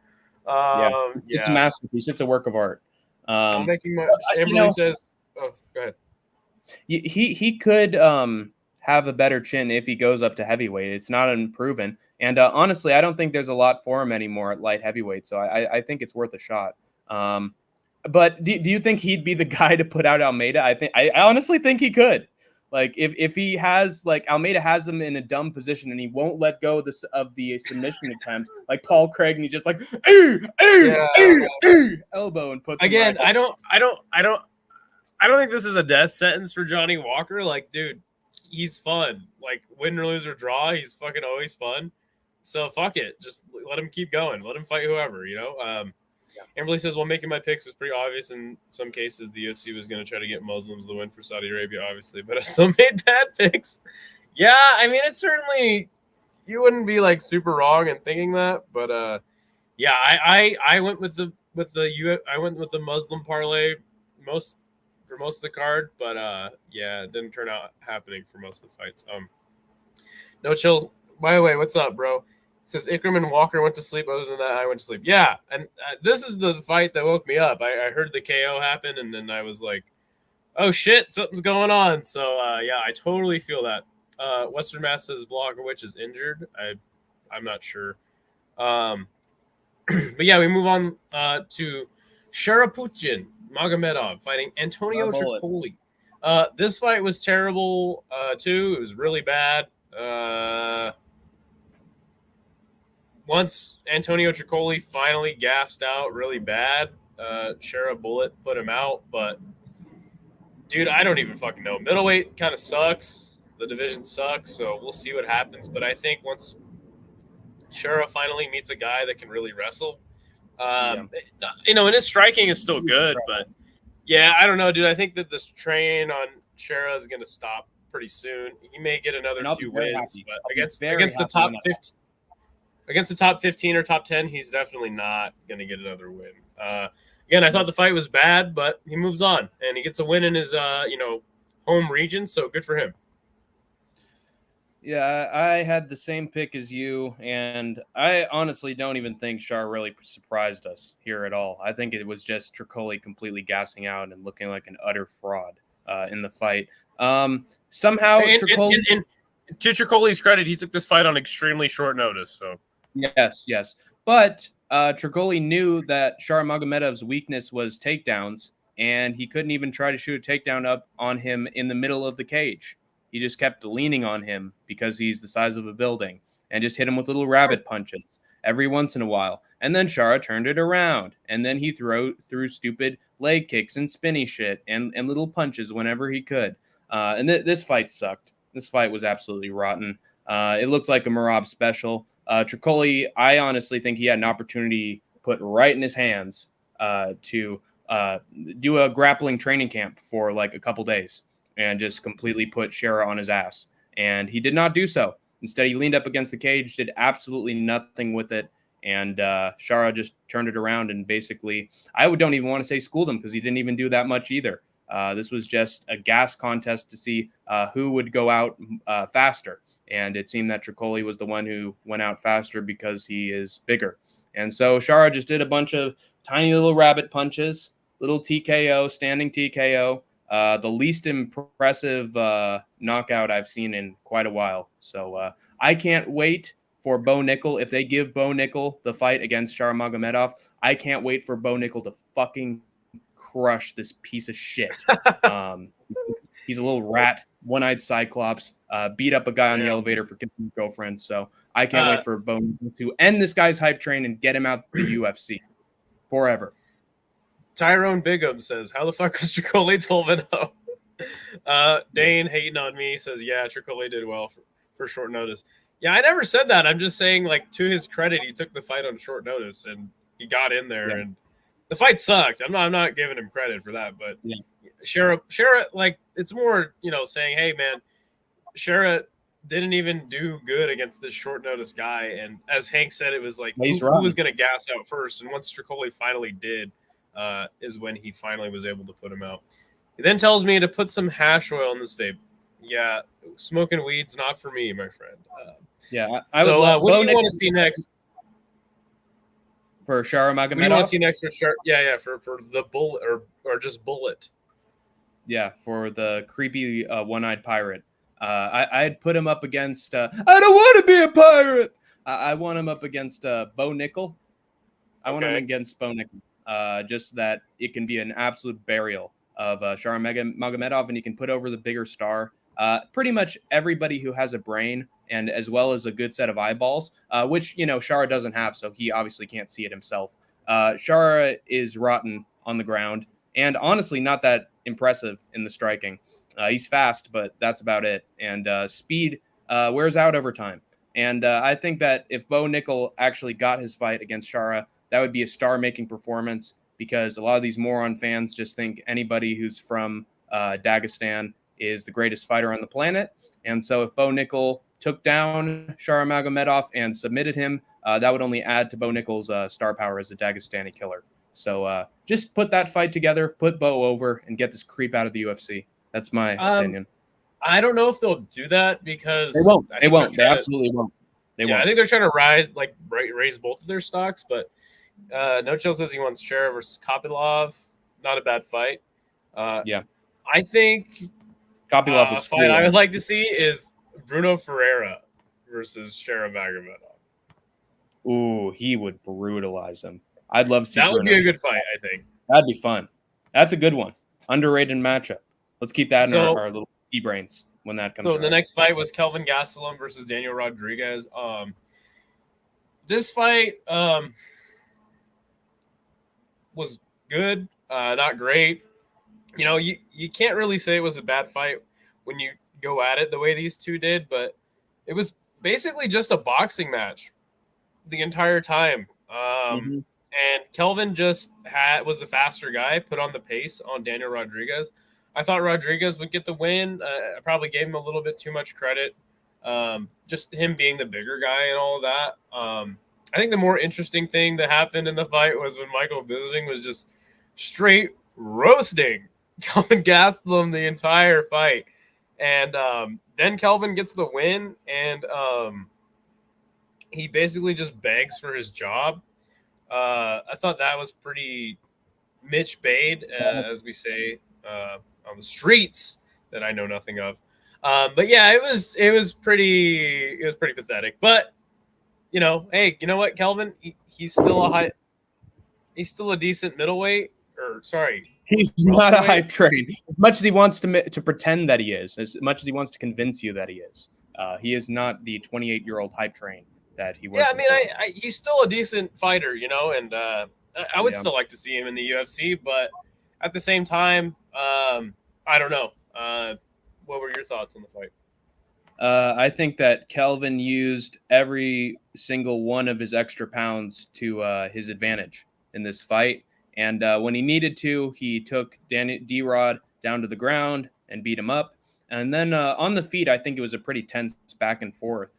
it's a masterpiece. It's a work of art. Everybody says, "Oh, go ahead." He could have a better chin if he goes up to heavyweight. It's not unproven, and honestly, I don't think there's a lot for him anymore at light heavyweight. So I think it's worth a shot. But do you think he'd be the guy to put out Almeida? I honestly think he could. Like if he has Almeida has him in a dumb position and he won't let go of the submission attempt like Paul Craig, and he just like elbow and puts again. Him right I don't think this is a death sentence for Johnny Walker. Like, dude, he's fun. Like, win or lose or draw, he's fucking always fun. So fuck it, just let him keep going. Let him fight whoever. Amberly says, well, making my picks was pretty obvious. In some cases, the UFC was going to try to get Muslims to win for Saudi Arabia, obviously, but I still made bad picks. Yeah, I mean, it's certainly, you wouldn't be like super wrong in thinking that, but yeah, I went with the Muslim parlay for most of the card, but yeah, it didn't turn out happening for most of the fights. No chill. By the way, what's up, bro? Says Ikram and Walker went to sleep. Other than that, I went to sleep. Yeah, and this is the fight that woke me up. I heard the KO happen, and then I was like, "Oh shit, something's going on." So yeah, I totally feel that. Western Mass says Blachowicz is injured. I'm not sure. But yeah, we move on to Sharaputin Magomedov fighting Antonio Tripoli. This fight was terrible too. It was really bad. Once Antonio Tripoli finally gassed out really bad, Shara Bullet put him out. But, dude, I don't even fucking know. Middleweight kind of sucks. The division sucks, so we'll see what happens. But I think once Shara finally meets a guy that can really wrestle, and his striking is still good. But, yeah, I don't know, dude. I think that this train on Shara is going to stop pretty soon. He may get another few wins, but against the top 15. Against the top 15 or top 10, he's definitely not going to get another win. Again, I thought the fight was bad, but he moves on, and he gets a win in his, home region, so good for him. Yeah, I had the same pick as you, and I honestly don't even think Shar really surprised us here at all. I think it was just Tripoli completely gassing out and looking like an utter fraud in the fight. Somehow, Tripoli... And to Tripoli's credit, he took this fight on extremely short notice, so... Yes. But Tripoli knew that Shar Magomedov's weakness was takedowns, and he couldn't even try to shoot a takedown up on him in the middle of the cage. He just kept leaning on him because he's the size of a building and just hit him with little rabbit punches every once in a while. And then Shara turned it around, and then he threw stupid leg kicks and spinny shit and little punches whenever he could. And this fight sucked. This fight was absolutely rotten. It looked like a Marab special. Tripoli, I honestly think he had an opportunity put right in his hands to do a grappling training camp for like a couple days and just completely put Shara on his ass. And he did not do so. Instead, he leaned up against the cage, did absolutely nothing with it. And Shara just turned it around and basically, don't even want to say schooled him because he didn't even do that much either. This was just a gas contest to see who would go out faster. And it seemed that Tripoli was the one who went out faster because he is bigger. And so Shara just did a bunch of tiny little rabbit punches, little TKO, standing TKO, the least impressive knockout I've seen in quite a while. So I can't wait for Bo Nickel. If they give Bo Nickel the fight against Sharamagomedov, I can't wait for Bo Nickel to fucking crush this piece of shit. He's a little rat, one-eyed cyclops, beat up a guy on the elevator for kissing his girlfriend. So I can't wait for Bo Nickel to end this guy's hype train and get him out the UFC forever. Tyrone Bigham says, how the fuck was Tricoli 12-0? Dane hating on me says, yeah, Tricoli did well for short notice. Yeah, I never said that. I'm just saying, like, to his credit, he took the fight on short notice and he got in there, and the fight sucked. I'm not giving him credit for that, but Shara, like, it's more, saying, hey, man, Shara didn't even do good against this short notice guy. And as Hank said, it was like, who was going to gas out first? And once Tricoli finally did, is when he finally was able to put him out. He then tells me to put some hash oil in this vape. Yeah, smoking weed's not for me, my friend. I would love. What do you want to see next for Sharamagomedov? What do you want to see next for for the bullet or just bullet? Yeah, for the creepy one-eyed pirate. I'd put him up against. I don't want to be a pirate. I want him up against Bo Nickel. I want him against Bo Nickel. Just that it can be an absolute burial of Sharamagomedov, and he can put over the bigger star. Pretty much everybody who has a brain and as well as a good set of eyeballs, which, Shara doesn't have, so he obviously can't see it himself. Shara is rotten on the ground and honestly not that impressive in the striking. He's fast, but that's about it. And speed wears out over time. And I think that if Bo Nickel actually got his fight against Shara, that would be a star-making performance, because a lot of these moron fans just think anybody who's from Dagestan is the greatest fighter on the planet. And so if Bo Nickel took down Sharamagomedov and submitted him, that would only add to Bo Nickel's star power as a Dagestani killer. So just put that fight together, put Bo over, and get this creep out of the UFC. That's my opinion. I don't know if they'll do that because they won't. They won't. They absolutely won't. They won't. I think they're trying to raise both of their stocks, but No Chill says he wants Shara versus Kopylov. Not a bad fight. I think Kopylov is fight I would like to see is Bruno Ferreira versus Sharamagomedov. Ooh, he would brutalize him. I'd love to see that. Bruno. Would be a good fight, I think. That'd be fun. That's a good one. Underrated matchup. Let's keep that in our little e-brains when that comes around. The next fight was Kelvin Gastelum versus Daniel Rodriguez. This fight was good, not great. You can't really say it was a bad fight when you go at it the way these two did, but it was basically just a boxing match the entire time. And Kelvin just was the faster guy, put on the pace on Daniel Rodriguez. I thought Rodriguez would get the win. I probably gave him a little bit too much credit. Just him being the bigger guy and all of that. I think the more interesting thing that happened in the fight was when Michael Bisping was just straight roasting Kelvin Gastelum the entire fight. And then Kelvin gets the win, and he basically just begs for his job. I thought that was pretty Mitch Bade, as we say on the streets that I know nothing of. But yeah, it was pretty pathetic. But hey, you know what, Kelvin? He's still a decent middleweight. Or sorry, he's not a hype train. As much as he wants to pretend that he is, as much as he wants to convince you that he is not the 28-year-old hype train that he was. Yeah, I mean, he's still a decent fighter, and I would still like to see him in the UFC. But at the same time, I don't know. What were your thoughts on the fight? I think that Kelvin used every single one of his extra pounds to his advantage in this fight. And when he needed to, he took D-Rod down to the ground and beat him up. And then on the feet, I think it was a pretty tense back and forth.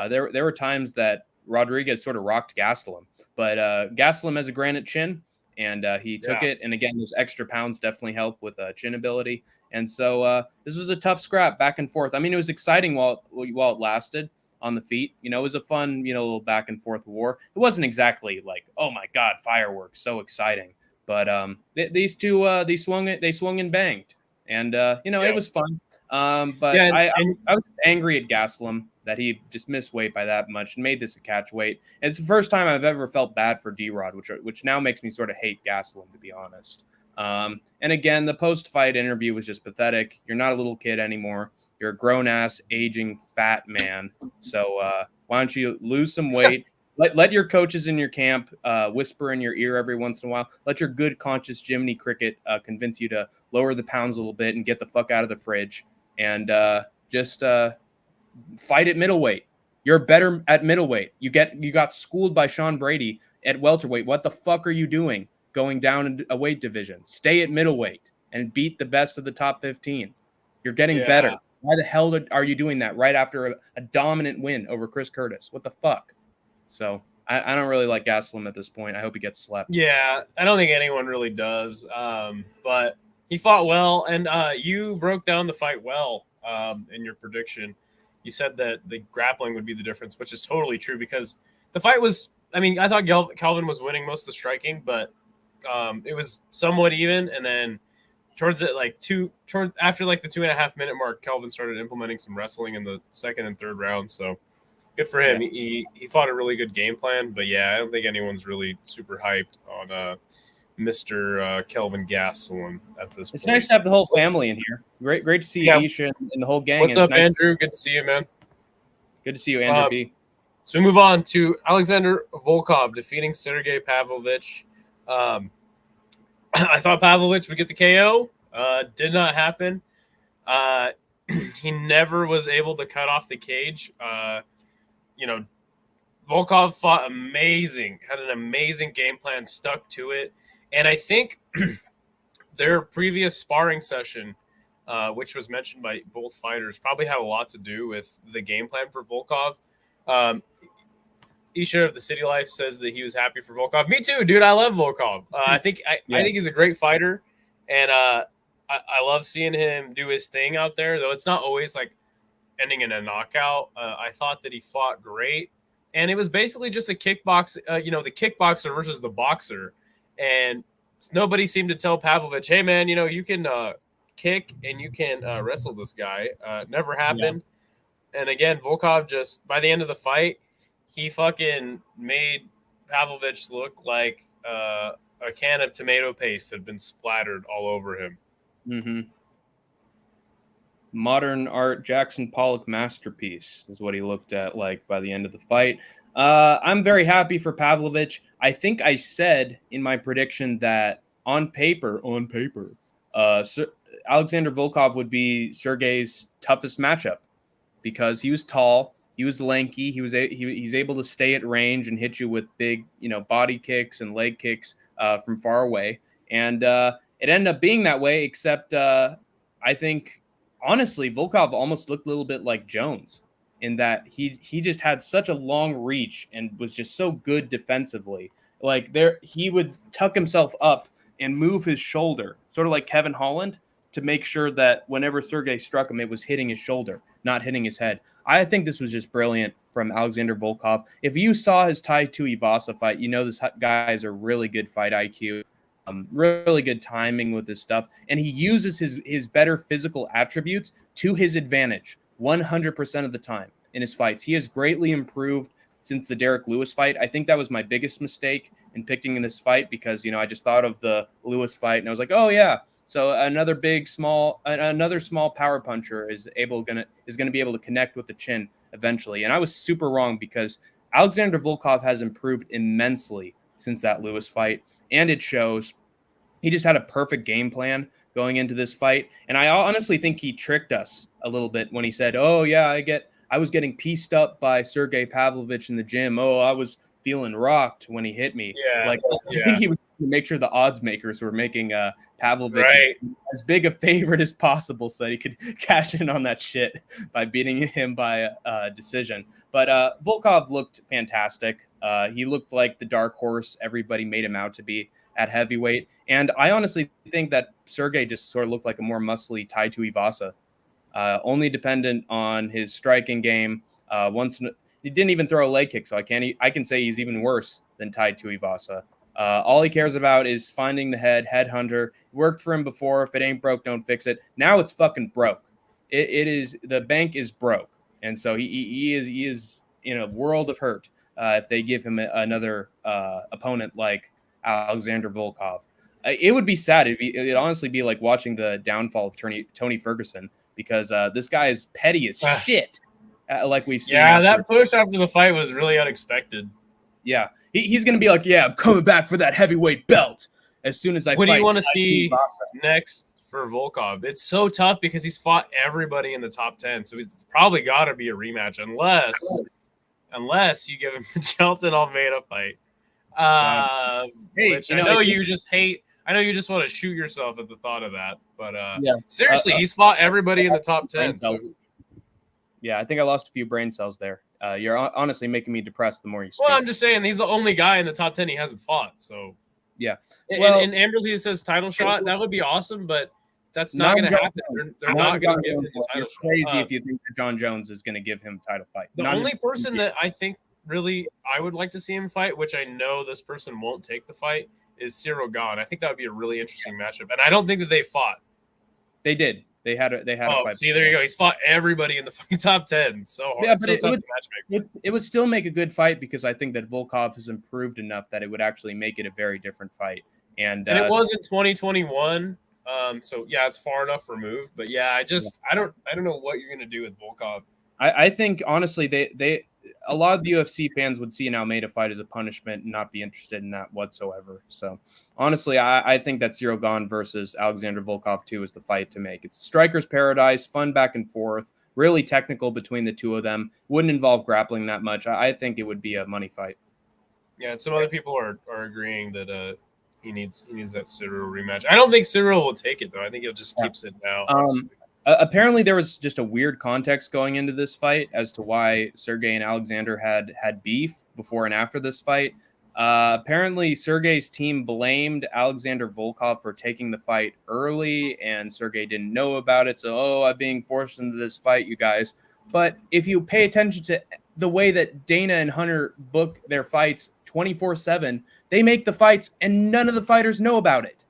There were times that Rodriguez sort of rocked Gastelum. But Gastelum has a granite chin, and he took it. And again, those extra pounds definitely help with chin ability. And so this was a tough scrap back and forth. I mean, it was exciting while it lasted on the feet. It was a fun, little back and forth war. It wasn't exactly like, oh my God, fireworks, so exciting. But these two, they swung and banged. And Yeah. it was fun. But Yeah, I was angry at Gastelum that he just missed weight by that much and made this a catch weight. And it's the first time I've ever felt bad for D-Rod, which now makes me sort of hate Gastelum, to be honest. And again, the post-fight interview was just pathetic. You're not a little kid anymore. You're a grown-ass, aging, fat man. So why don't you lose some weight? Let your coaches in your camp whisper in your ear every once in a while. Let your good conscious Jiminy Cricket convince you to lower the pounds a little bit and get the fuck out of the fridge and just fight at middleweight. You're better at middleweight. You got schooled by Sean Brady at welterweight. What the fuck are you doing going down in a weight division? Stay at middleweight and beat the best of the top 15. You're getting better. Why the hell are you doing that right after a dominant win over Chris Curtis? What the fuck? So I don't really like Gastelum at this point. I hope he gets slept. Yeah, I don't think anyone really does. But he fought well, and you broke down the fight well in your prediction. You said that the grappling would be the difference, which is totally true because the fight was. I mean, I thought Calvin was winning most of the striking, but it was somewhat even. And then towards it, after the 2.5 minute mark, Calvin started implementing some wrestling in the second and third round. So good for him. Yeah. He fought a really good game plan, but yeah, I don't think anyone's really super hyped on Mr. Kelvin Gastelum at this point. It's nice to have the whole family in here. Great to see Isha and the whole gang. What's up, Andrew? Good to see you, man. Good to see you, Andrew B. So we move on to Alexander Volkov defeating Sergey Pavlovich. I thought Pavlovich would get the KO. Did not happen. He never was able to cut off the cage. Volkov fought amazing, had an amazing game plan, stuck to it. And I think their previous sparring session, which was mentioned by both fighters, probably had a lot to do with the game plan for Volkov. Isha of the City Life says that he was happy for Volkov. Me too, dude. I love Volkov. I think he's a great fighter, and I love seeing him do his thing out there. Though it's not always like ending in a knockout. I thought that he fought great, and it was basically just a kickbox. The kickboxer versus the boxer, and nobody seemed to tell Pavlovich, "Hey, man, you can kick and you can wrestle this guy." Never happened. Yeah. And again, Volkov just by the end of the fight, he fucking made Pavlovich look like a can of tomato paste had been splattered all over him. Mm-hmm. Modern art Jackson Pollock masterpiece is what he looked at like by the end of the fight. I'm very happy for Pavlovich. I think I said in my prediction that on paper, Alexander Volkov would be Sergey's toughest matchup because he was tall. He was lanky. He's able to stay at range and hit you with big, body kicks and leg kicks from far away. And it ended up being that way, except I think, honestly, Volkov almost looked a little bit like Jones in that he just had such a long reach and was just so good defensively. He would tuck himself up and move his shoulder, sort of like Kevin Holland, to make sure that whenever Sergey struck him, it was hitting his shoulder, not hitting his head. I think this was just brilliant from Alexander Volkov. If you saw his Tai Tuivasa fight, this guy has a really good fight IQ, really good timing with this stuff, and he uses his better physical attributes to his advantage 100% of the time in his fights. He has greatly improved since the Derek Lewis fight. I think that was my biggest mistake in picking in this fight because, I just thought of the Lewis fight and I was like, oh yeah. So another small power puncher is going to be able to connect with the chin eventually. And I was super wrong because Alexander Volkov has improved immensely since that Lewis fight. And it shows. He just had a perfect game plan going into this fight. And I honestly think he tricked us a little bit when he said, oh yeah, I was getting pieced up by Sergey Pavlovich in the gym. Oh, I was feeling rocked when he hit me. I think he was to make sure the odds makers were making Pavlovich as big a favorite as possible so that he could cash in on that shit by beating him by a decision. But Volkov looked fantastic. He looked like the dark horse everybody made him out to be at heavyweight. And I honestly think that Sergey just sort of looked like a more muscly Tai Tuivasa, only dependent on his striking game. He didn't even throw a leg kick, so I can say he's even worse than Tai Tuivasa. All he cares about is finding the headhunter. Worked for him before. If it ain't broke, don't fix it. Now it's fucking broke. It is, the bank is broke, and so he is in a world of hurt if they give him another opponent like Alexander Volkov. It would be sad. It'd honestly be like watching the downfall of Tony Ferguson, because this guy is petty as shit, like we've seen. Yeah, that push after the fight was really unexpected. Yeah, he's going to be like, yeah, I'm coming back for that heavyweight belt as soon as I What fight. do you want to see next for Volkov? It's so tough because he's fought everybody in the top 10, so it's probably got to be a rematch unless you give him the Jelton Almeida fight. Hey, which I know you just hate. I know you just want to shoot yourself at the thought of that, but seriously, he's fought everybody in the top 10. So. Yeah, I think I lost a few brain cells there. You're honestly making me depressed the more you speak. Well, I'm just saying he's the only guy in the top 10 he hasn't fought. So yeah. Well, and Amberly says title shot. That would be awesome, but that's not going to happen. They're not going to give him the title shot. Crazy if you think that John Jones is going to give him a title fight. The only person that I think really I would like to see him fight, which I know this person won't take the fight, is Cyril Gane. I think that would be a really interesting matchup, and I don't think that they fought. They did. They had a fight. See, there you go. He's fought everybody in the fucking top 10. So hard. Yeah, but it would still make a good fight, because I think that Volkov has improved enough that it would actually make it a very different fight. And it was in 2021. So yeah, it's far enough removed. But yeah, I don't know what you're gonna do with Volkov. I think honestly they a lot of the UFC fans would see an Almeida fight as a punishment and not be interested in that whatsoever. So honestly, I think that Cyril Gane versus Alexander Volkov 2 is the fight to make. It's striker's paradise, fun back and forth, really technical between the two of them. Wouldn't involve grappling that much. I think it would be a money fight. Yeah, and some other people are agreeing that he needs that Cyril rematch. I don't think Cyril will take it though. I think he'll just keep sitting out. Apparently, there was just a weird context going into this fight as to why Sergey and Alexander had beef before and after this fight. Apparently, Sergey's team blamed Alexander Volkov for taking the fight early, and Sergey didn't know about it. So, I'm being forced into this fight, you guys. But if you pay attention to the way that Dana and Hunter book their fights 24/7, they make the fights and none of the fighters know about it.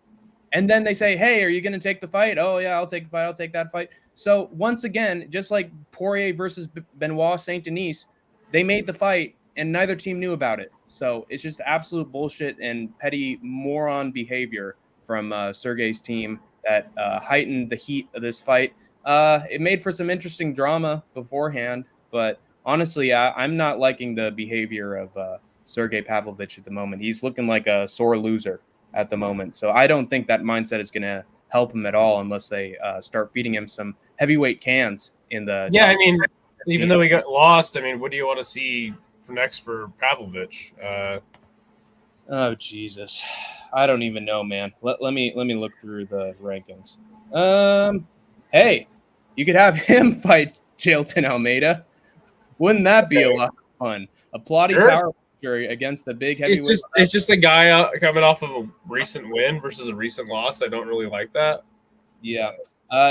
And then they say, hey, are you going to take the fight? Oh, yeah, I'll take the fight. I'll take that fight. So once again, just like Poirier versus Benoit Saint Denis, they made the fight and neither team knew about it. So it's just absolute bullshit and petty moron behavior from Sergey's team that heightened the heat of this fight. It made for some interesting drama beforehand, but honestly, I'm not liking the behavior of Sergey Pavlovich at the moment. He's looking like a sore loser at the moment. So I don't think that mindset is going to help him at all unless they start feeding him some heavyweight cans in the... Yeah, I mean, even though he got lost, I mean, what do you want to see for next for Pavlovich? Oh, Jesus. I don't even know, man. Let me look through the rankings. Hey, you could have him fight Jelton Almeida. Wouldn't that be a lot of fun? A plotty power against the big heavyweight. It's just a guy coming off of a recent win versus a recent loss. I don't really like that. Yeah,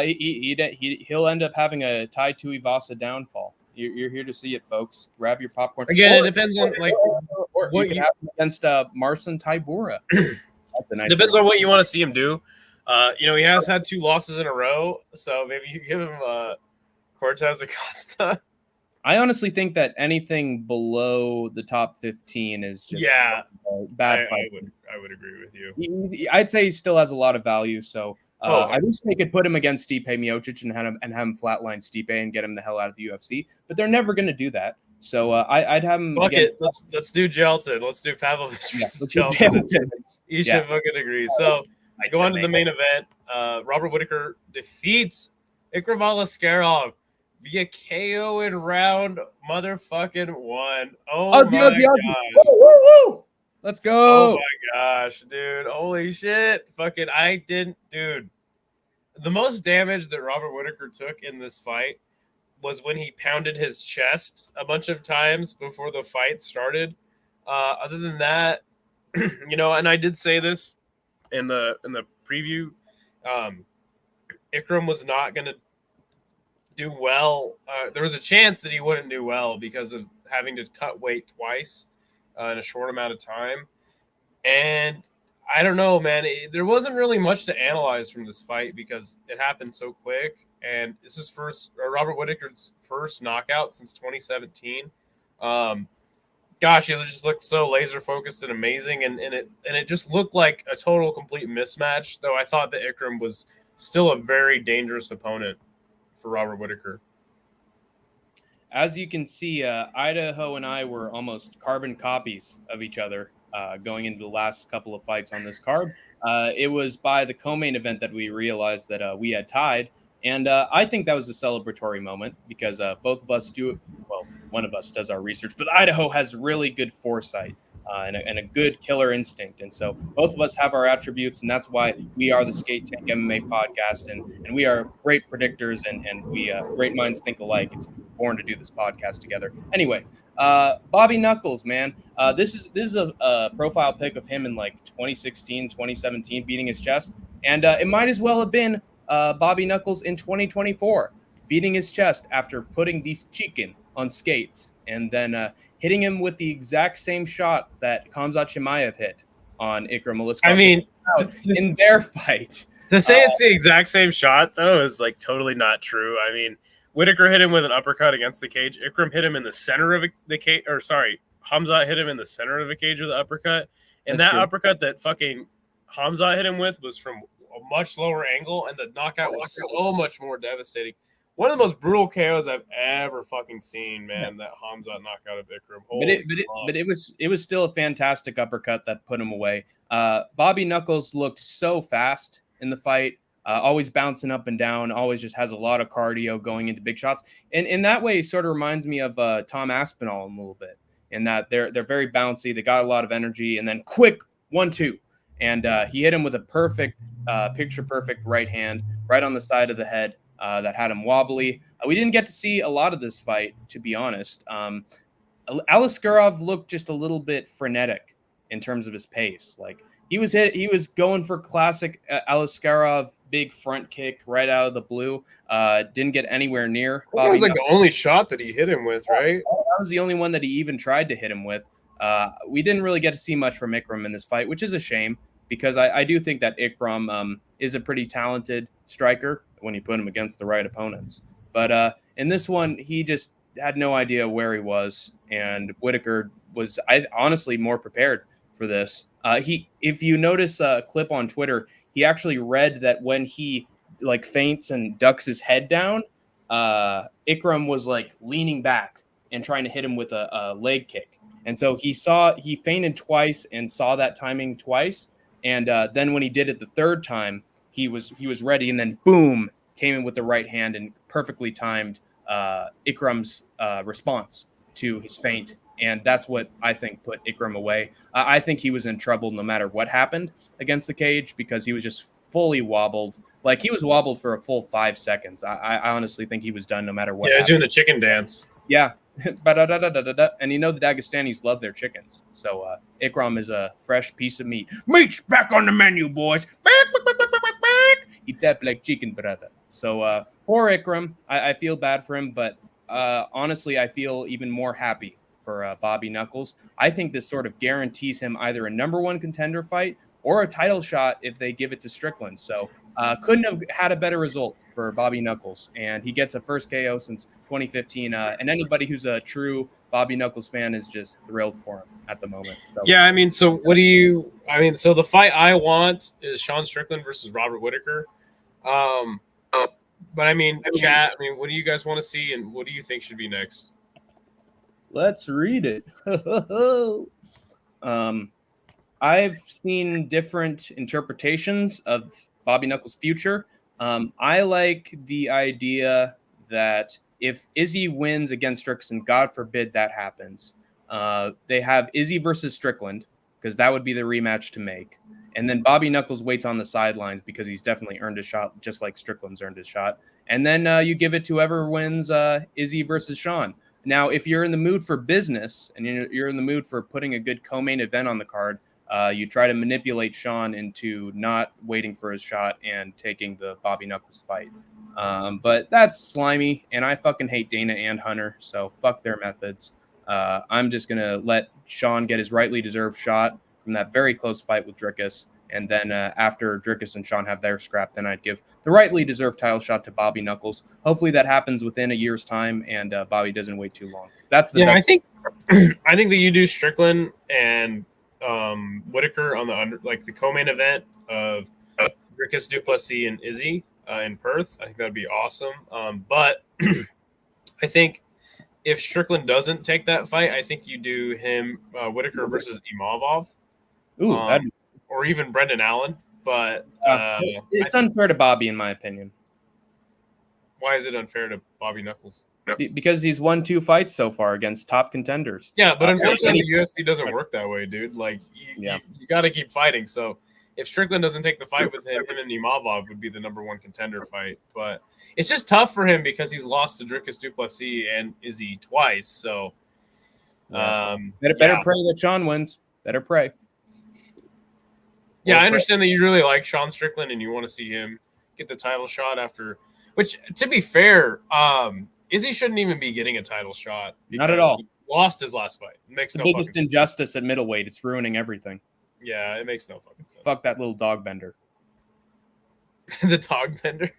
he'll end up having a Tai Tuivasa downfall. You're here to see it, folks. Grab your popcorn. Again, it depends on like what you can have against Marcin Tybura. Depends on what you want to see him do. He has had 2 losses in a row, so maybe you give him Cortez Acosta. I honestly think that anything below the top 15 is just bad fight. I would agree with you. I'd say he still has a lot of value. So I wish they could put him against Stipe Miocic and have him flatline Stipe and get him the hell out of the UFC. But they're never going to do that. So I'd have him. Fuck it. Let's do Jelton. Let's do Pavlovich versus Jelton. You should fucking agree. So I go on to the main event. Robert Whittaker defeats Ikram Askarov via KO in round motherfucking 1. Oh my gosh. Woo! Let's go. Oh my gosh, dude. Holy shit. Dude. The most damage that Robert Whittaker took in this fight was when he pounded his chest a bunch of times before the fight started. Other than that, and I did say this in the preview, Ikram was not going to do well. There was a chance that he wouldn't do well because of having to cut weight twice in a short amount of time. And I don't know, man. There wasn't really much to analyze from this fight because it happened so quick. And this is Robert Whittaker's first knockout since 2017. Gosh, he just looked so laser focused and amazing, and it just looked like a total complete mismatch. Though I thought that Ikram was still a very dangerous opponent for Robert Whittaker. As you can see, Idaho and I were almost carbon copies of each other going into the last couple of fights on this card. It was by the co-main event that we realized that we had tied. And I think that was a celebratory moment because both of us do, well, one of us does our research, but Idaho has really good foresight and a good killer instinct. And so both of us have our attributes, and that's why we are the Skate Tank MMA podcast. And we are great predictors, and we great minds think alike. It's born to do this podcast together. Anyway, Bobby Knuckles, man. This is a profile pic of him in like 2016, 2017, beating his chest. And it might as well have been Bobby Knuckles in 2024, beating his chest after putting these chicken on skates and then hitting him with the exact same shot that Khamzat Chimaev hit on Ikram Aliskerov. I mean, in their fight. To say it's the exact same shot, though, is like totally not true. I mean, Whittaker hit him with an uppercut against the cage. Ikram hit him in the center of the cage, or sorry, Khamzat hit him in the center of the cage with an uppercut. And That's that true. uppercut that fucking Khamzat hit him with was from a much lower angle, and the knockout was so much more devastating. One of the most brutal KOs I've ever fucking seen, man. That Khamzat knockout of Ikram. But it was still a fantastic uppercut that put him away. Bobby Knuckles looked so fast in the fight, always bouncing up and down, always just has a lot of cardio going into big shots. And in that way, sort of reminds me of Tom Aspinall a little bit, in that they're very bouncy, they got a lot of energy, and then quick 1-2. And he hit him with a perfect, picture perfect right hand right on the side of the head. That had him wobbly. We didn't get to see a lot of this fight, to be honest. Aliskerov looked just a little bit frenetic in terms of his pace. Like he was going for classic Aliskerov big front kick right out of the blue. Didn't get anywhere near. That was like the only shot that he hit him with, right? That was the only one that he even tried to hit him with. We didn't really get to see much from Ikram in this fight, which is a shame because I do think that Ikram is a pretty talented striker when you put him against the right opponents. But in this one, he just had no idea where he was, and Whittaker was honestly more prepared for this. If you notice a clip on Twitter, he actually read that when he like feints and ducks his head down, Ikram was like leaning back and trying to hit him with a leg kick. And so he feinted twice and saw that timing twice. And then when he did it the third time, he was ready, and then boom, came in with the right hand and perfectly timed Ikram's response to his feint. And that's what I think put Ikram away. I think he was in trouble no matter what happened against the cage because he was just fully wobbled. Like he was wobbled for a full 5 seconds. I honestly think he was done no matter what. Yeah, he's doing the chicken dance. Yeah. And you know the Dagestanis love their chickens. So Ikram is a fresh piece of meat. Meat's back on the menu, boys. Eat that like chicken, brother. So poor Ikram. I feel bad for him, but honestly, I feel even more happy for Bobby Knuckles. I think this sort of guarantees him either a number one contender fight or a title shot if they give it to Strickland. So couldn't have had a better result for Bobby Knuckles. And he gets a first KO since 2015. And anybody who's a true Bobby Knuckles fan is just thrilled for him at the moment. So. Yeah, I mean, so so the fight I want is Sean Strickland versus Robert Whittaker. But I mean, chat, what do you guys want to see and what do you think should be next? Let's read it. I've seen different interpretations of Bobby Knuckles' future. I like the idea that if Izzy wins against Strickland, God forbid that happens, they have Izzy versus Strickland because that would be the rematch to make. And then Bobby Knuckles waits on the sidelines because he's definitely earned a shot, just like Strickland's earned his shot. And then you give it to whoever wins Izzy versus Sean. Now, if you're in the mood for business and you're in the mood for putting a good co-main event on the card, you try to manipulate Sean into not waiting for his shot and taking the Bobby Knuckles fight. But that's slimy, and I fucking hate Dana and Hunter, so fuck their methods. I'm just going to let Sean get his rightly deserved shot from from that very close fight with Dricus. And then after Dricus and Sean have their scrap, then I'd give the rightly deserved title shot to Bobby Knuckles. Hopefully that happens within a year's time, and Bobby doesn't wait too long. That's the best. I think that you do Strickland and Whitaker on the co-main event of Dricus, Duplessis, and Izzy in Perth. I think that'd be awesome. But I think if Strickland doesn't take that fight, I think you do him Whitaker versus Imavov. Ooh, or even Brendan Allen. But it's unfair to Bobby, in my opinion. Why is it unfair to Bobby Knuckles? Because he's won 2 fights so far against top contenders. Yeah, but unfortunately, the UFC doesn't work that way, dude. Like, you got to keep fighting. So if Strickland doesn't take the fight with him and Imavov would be the number 1 contender fight. But it's just tough for him because he's lost to Dricus Duplessis and Izzy twice. So better pray that Sean wins. Better pray. Yeah, I understand that you really like Sean Strickland and you want to see him get the title shot after. Which, to be fair, Izzy shouldn't even be getting a title shot. Not at all. He lost his last fight. It makes the biggest injustice at middleweight. It's ruining everything. Yeah, it makes no fucking sense. Fuck that little dog bender. The dog bender?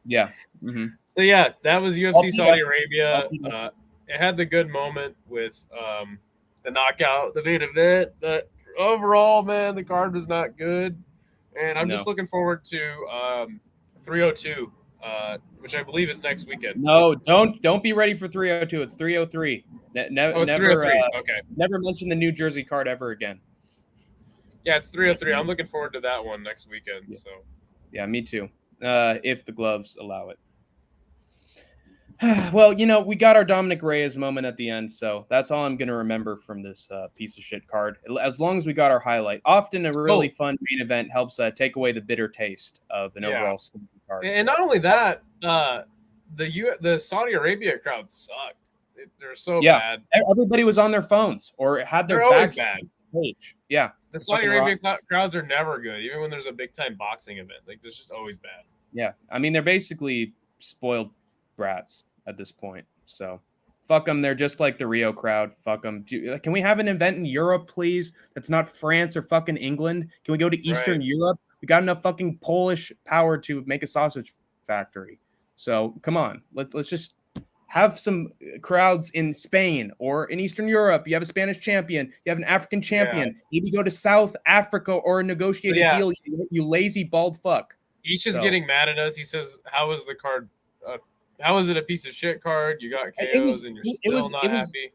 Yeah. Mm-hmm. So, yeah, that was UFC Saudi Arabia. It had the good moment with the knockout, the main event. But overall, man, the card was not good. And I'm just looking forward to 302. Which I believe is next weekend. No, don't be ready for 302. It's 303. Never 303. Okay. Never mention the New Jersey card ever again. Yeah, it's 303. I'm looking forward to that one next weekend. Yeah. So. Yeah, me too. If the gloves allow it. Well, we got our Dominic Reyes moment at the end, so that's all I'm going to remember from this piece of shit card. As long as we got our highlight. Often a really fun main event helps take away the bitter taste of an overall card. And not only that, the Saudi Arabia crowd sucked. They're so bad. Everybody was on their phones or had their backs bad. Page. Yeah. The Saudi Arabia crowds are never good, even when there's a big-time boxing event. Like, they're just always bad. Yeah. I mean, they're basically spoiled brats at this point. So fuck them. They're just like the Rio crowd. Fuck them. Can we have an event in Europe, please? That's not France or fucking England. Can we go to Eastern Europe? We got enough fucking Polish power to make a sausage factory. So come on, let's just have some crowds in Spain or in Eastern Europe. You have a Spanish champion. You have an African champion. Maybe go to South Africa or negotiate a deal. You lazy bald fuck. He's just getting mad at us. He says, "How was the card? How is it a piece of shit card? You got KOs and you're still not happy."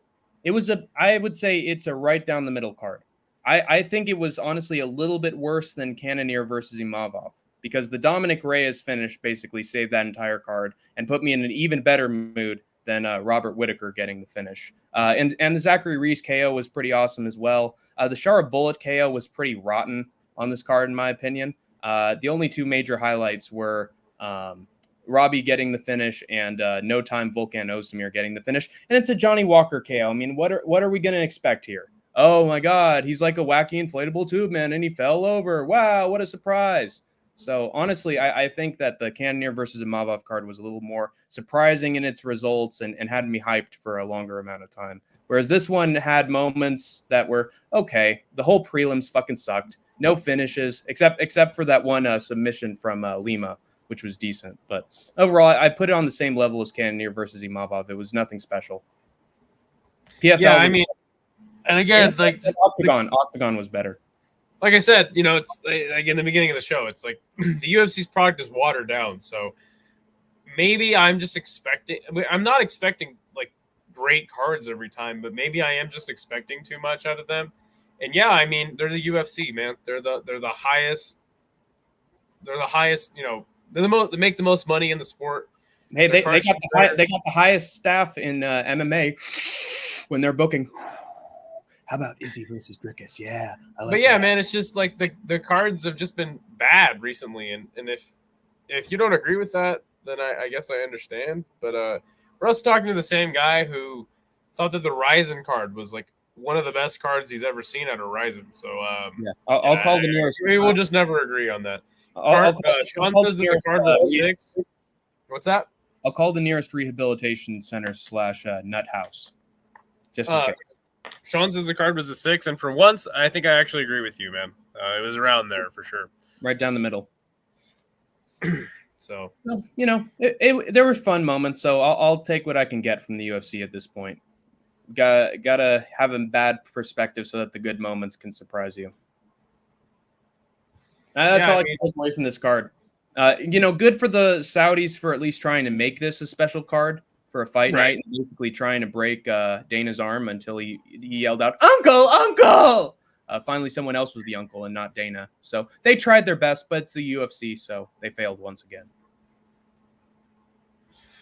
I would say it's a right down the middle card. I think it was honestly a little bit worse than Cannonier versus Imavov because the Dominic Reyes finish basically saved that entire card and put me in an even better mood than Robert Whitaker getting the finish. And the Zachary Reese KO was pretty awesome as well. The Shara Bullet KO was pretty rotten on this card, in my opinion. The only 2 major highlights were Robbie getting the finish and No Time Volkan Ozdemir getting the finish. And it's a Johnny Walker KO. I mean, what are we going to expect here? Oh, my God, he's like a wacky inflatable tube man, and he fell over. Wow, what a surprise. So, honestly, I think that the Cannonier versus Imavov card was a little more surprising in its results and had me hyped for a longer amount of time. Whereas this one had moments that were, okay, the whole prelims fucking sucked. No finishes, except for that one submission from Lima, which was decent. But overall, I put it on the same level as Cannonier versus Imavov. It was nothing special. PFL. Yeah, I mean, and again, like Octagon was better. Like I said, it's like in the beginning of the show, it's like the UFC's product is watered down. So maybe I'm just expecting. I'm not expecting like great cards every time, but maybe I am just expecting too much out of them. And yeah, I mean, they're the UFC, man. They're the highest. They're the highest. They're the most. They make the most money in the sport. Hey, they got the highest staff in MMA when they're booking. How about Izzy versus Dricus? Yeah, but yeah, man, it's just like the cards have just been bad recently, and if you don't agree with that, then I guess I understand. But we're also talking to the same guy who thought that the Ryzen card was like one of the best cards he's ever seen at Ryzen. So yeah, I'll call the nearest. We will just never agree on that. Sean says that the card was 6. What's that? I'll call the nearest rehabilitation center / nut house. Just in case. Sean says the card was a 6, and for once, I think I actually agree with you, man. It was around there for sure. Right down the middle. So, Well, there were fun moments, so I'll take what I can get from the UFC at this point. Gotta have a bad perspective so that the good moments can surprise you. That's all I can take away from this card. Good for the Saudis for at least trying to make this a special card for a fight night, and basically trying to break Dana's arm until he yelled out, "Uncle, uncle!" Finally, someone else was the uncle and not Dana. So they tried their best, but it's the UFC, so they failed once again.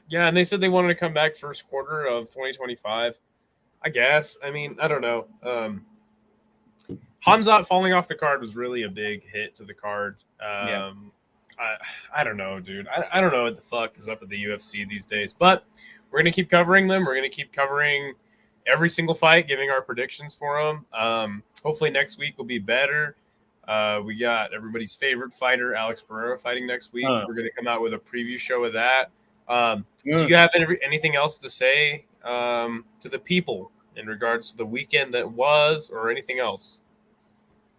Yeah, and they said they wanted to come back first quarter of 2025. I guess. I mean, I don't know. Hamzat falling off the card was really a big hit to the card. I don't know, dude. I don't know what the fuck is up with the UFC these days, but we're going to keep covering them. We're going to keep covering every single fight, giving our predictions for them. Hopefully next week will be better. We got everybody's favorite fighter, Alex Pereira, fighting next week. We're going to come out with a preview show of that. Do you have anything else to say to the people in regards to the weekend that was, or anything else?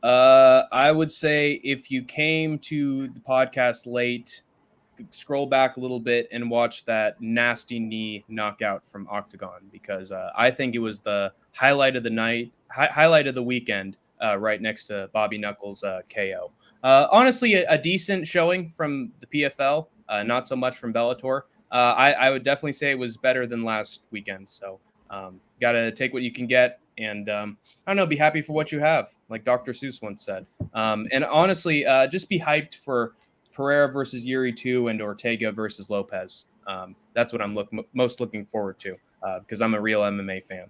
I would say if you came to the podcast late, scroll back a little bit and watch that nasty knee knockout from Octagon, because I think it was the highlight of the night, highlight of the weekend, right next to Bobby Knuckles' KO. Honestly, a decent showing from the PFL, not so much from Bellator. I would definitely say it was better than last weekend. So got to take what you can get. And I don't know, be happy for what you have, like Dr. Seuss once said. And honestly, just be hyped for Pereira versus Yuri 2 and Ortega versus Lopez. That's what I'm most looking forward to, because I'm a real MMA fan.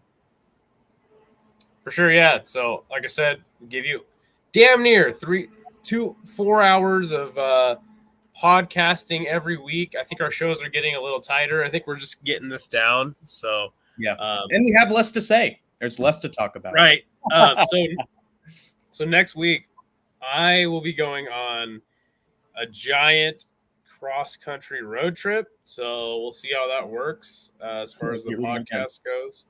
For sure, yeah. So, like I said, give you damn near 4 hours of podcasting every week. I think our shows are getting a little tighter. I think we're just getting this down. So, yeah. And we have less to say. There's less to talk about. Right. So next week, I will be going on a giant cross-country road trip. So we'll see how that works as far as the podcast goes.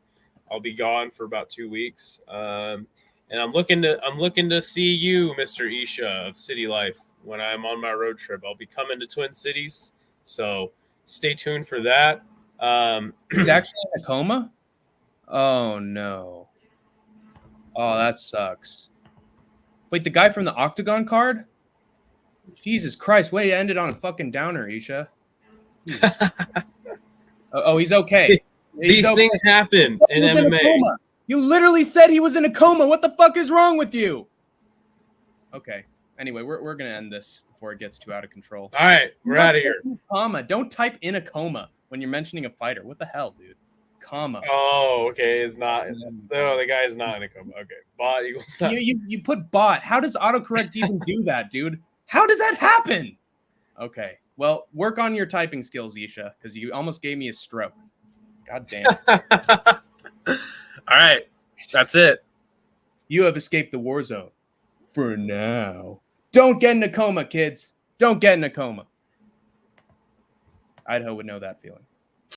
I'll be gone for about 2 weeks. And I'm looking to see you, Mr. Isha of City Life, when I'm on my road trip. I'll be coming to Twin Cities. So stay tuned for that. He's actually in a coma? Oh, no. Oh, that sucks. Wait, the guy from the Octagon card? Jesus Christ. Way to end it on a fucking downer, Isha. Oh, he's okay. These things happen in MMA. You literally said he was in a coma. What the fuck is wrong with you? Okay. Anyway, we're going to end this before it gets too out of control. All right. We're out of here. Coma. Don't type in a coma when you're mentioning a fighter. What the hell, dude? Comma. Oh, okay. It's not. No, the guy is not in a coma. Okay. Bot equals not. You put bot. How does autocorrect even do that, dude? How does that happen? Okay. Well, work on your typing skills, Isha, because you almost gave me a stroke. God damn. All right. That's it. You have escaped the war zone. For now. Don't get in a coma, kids. Don't get in a coma. Idaho would know that feeling.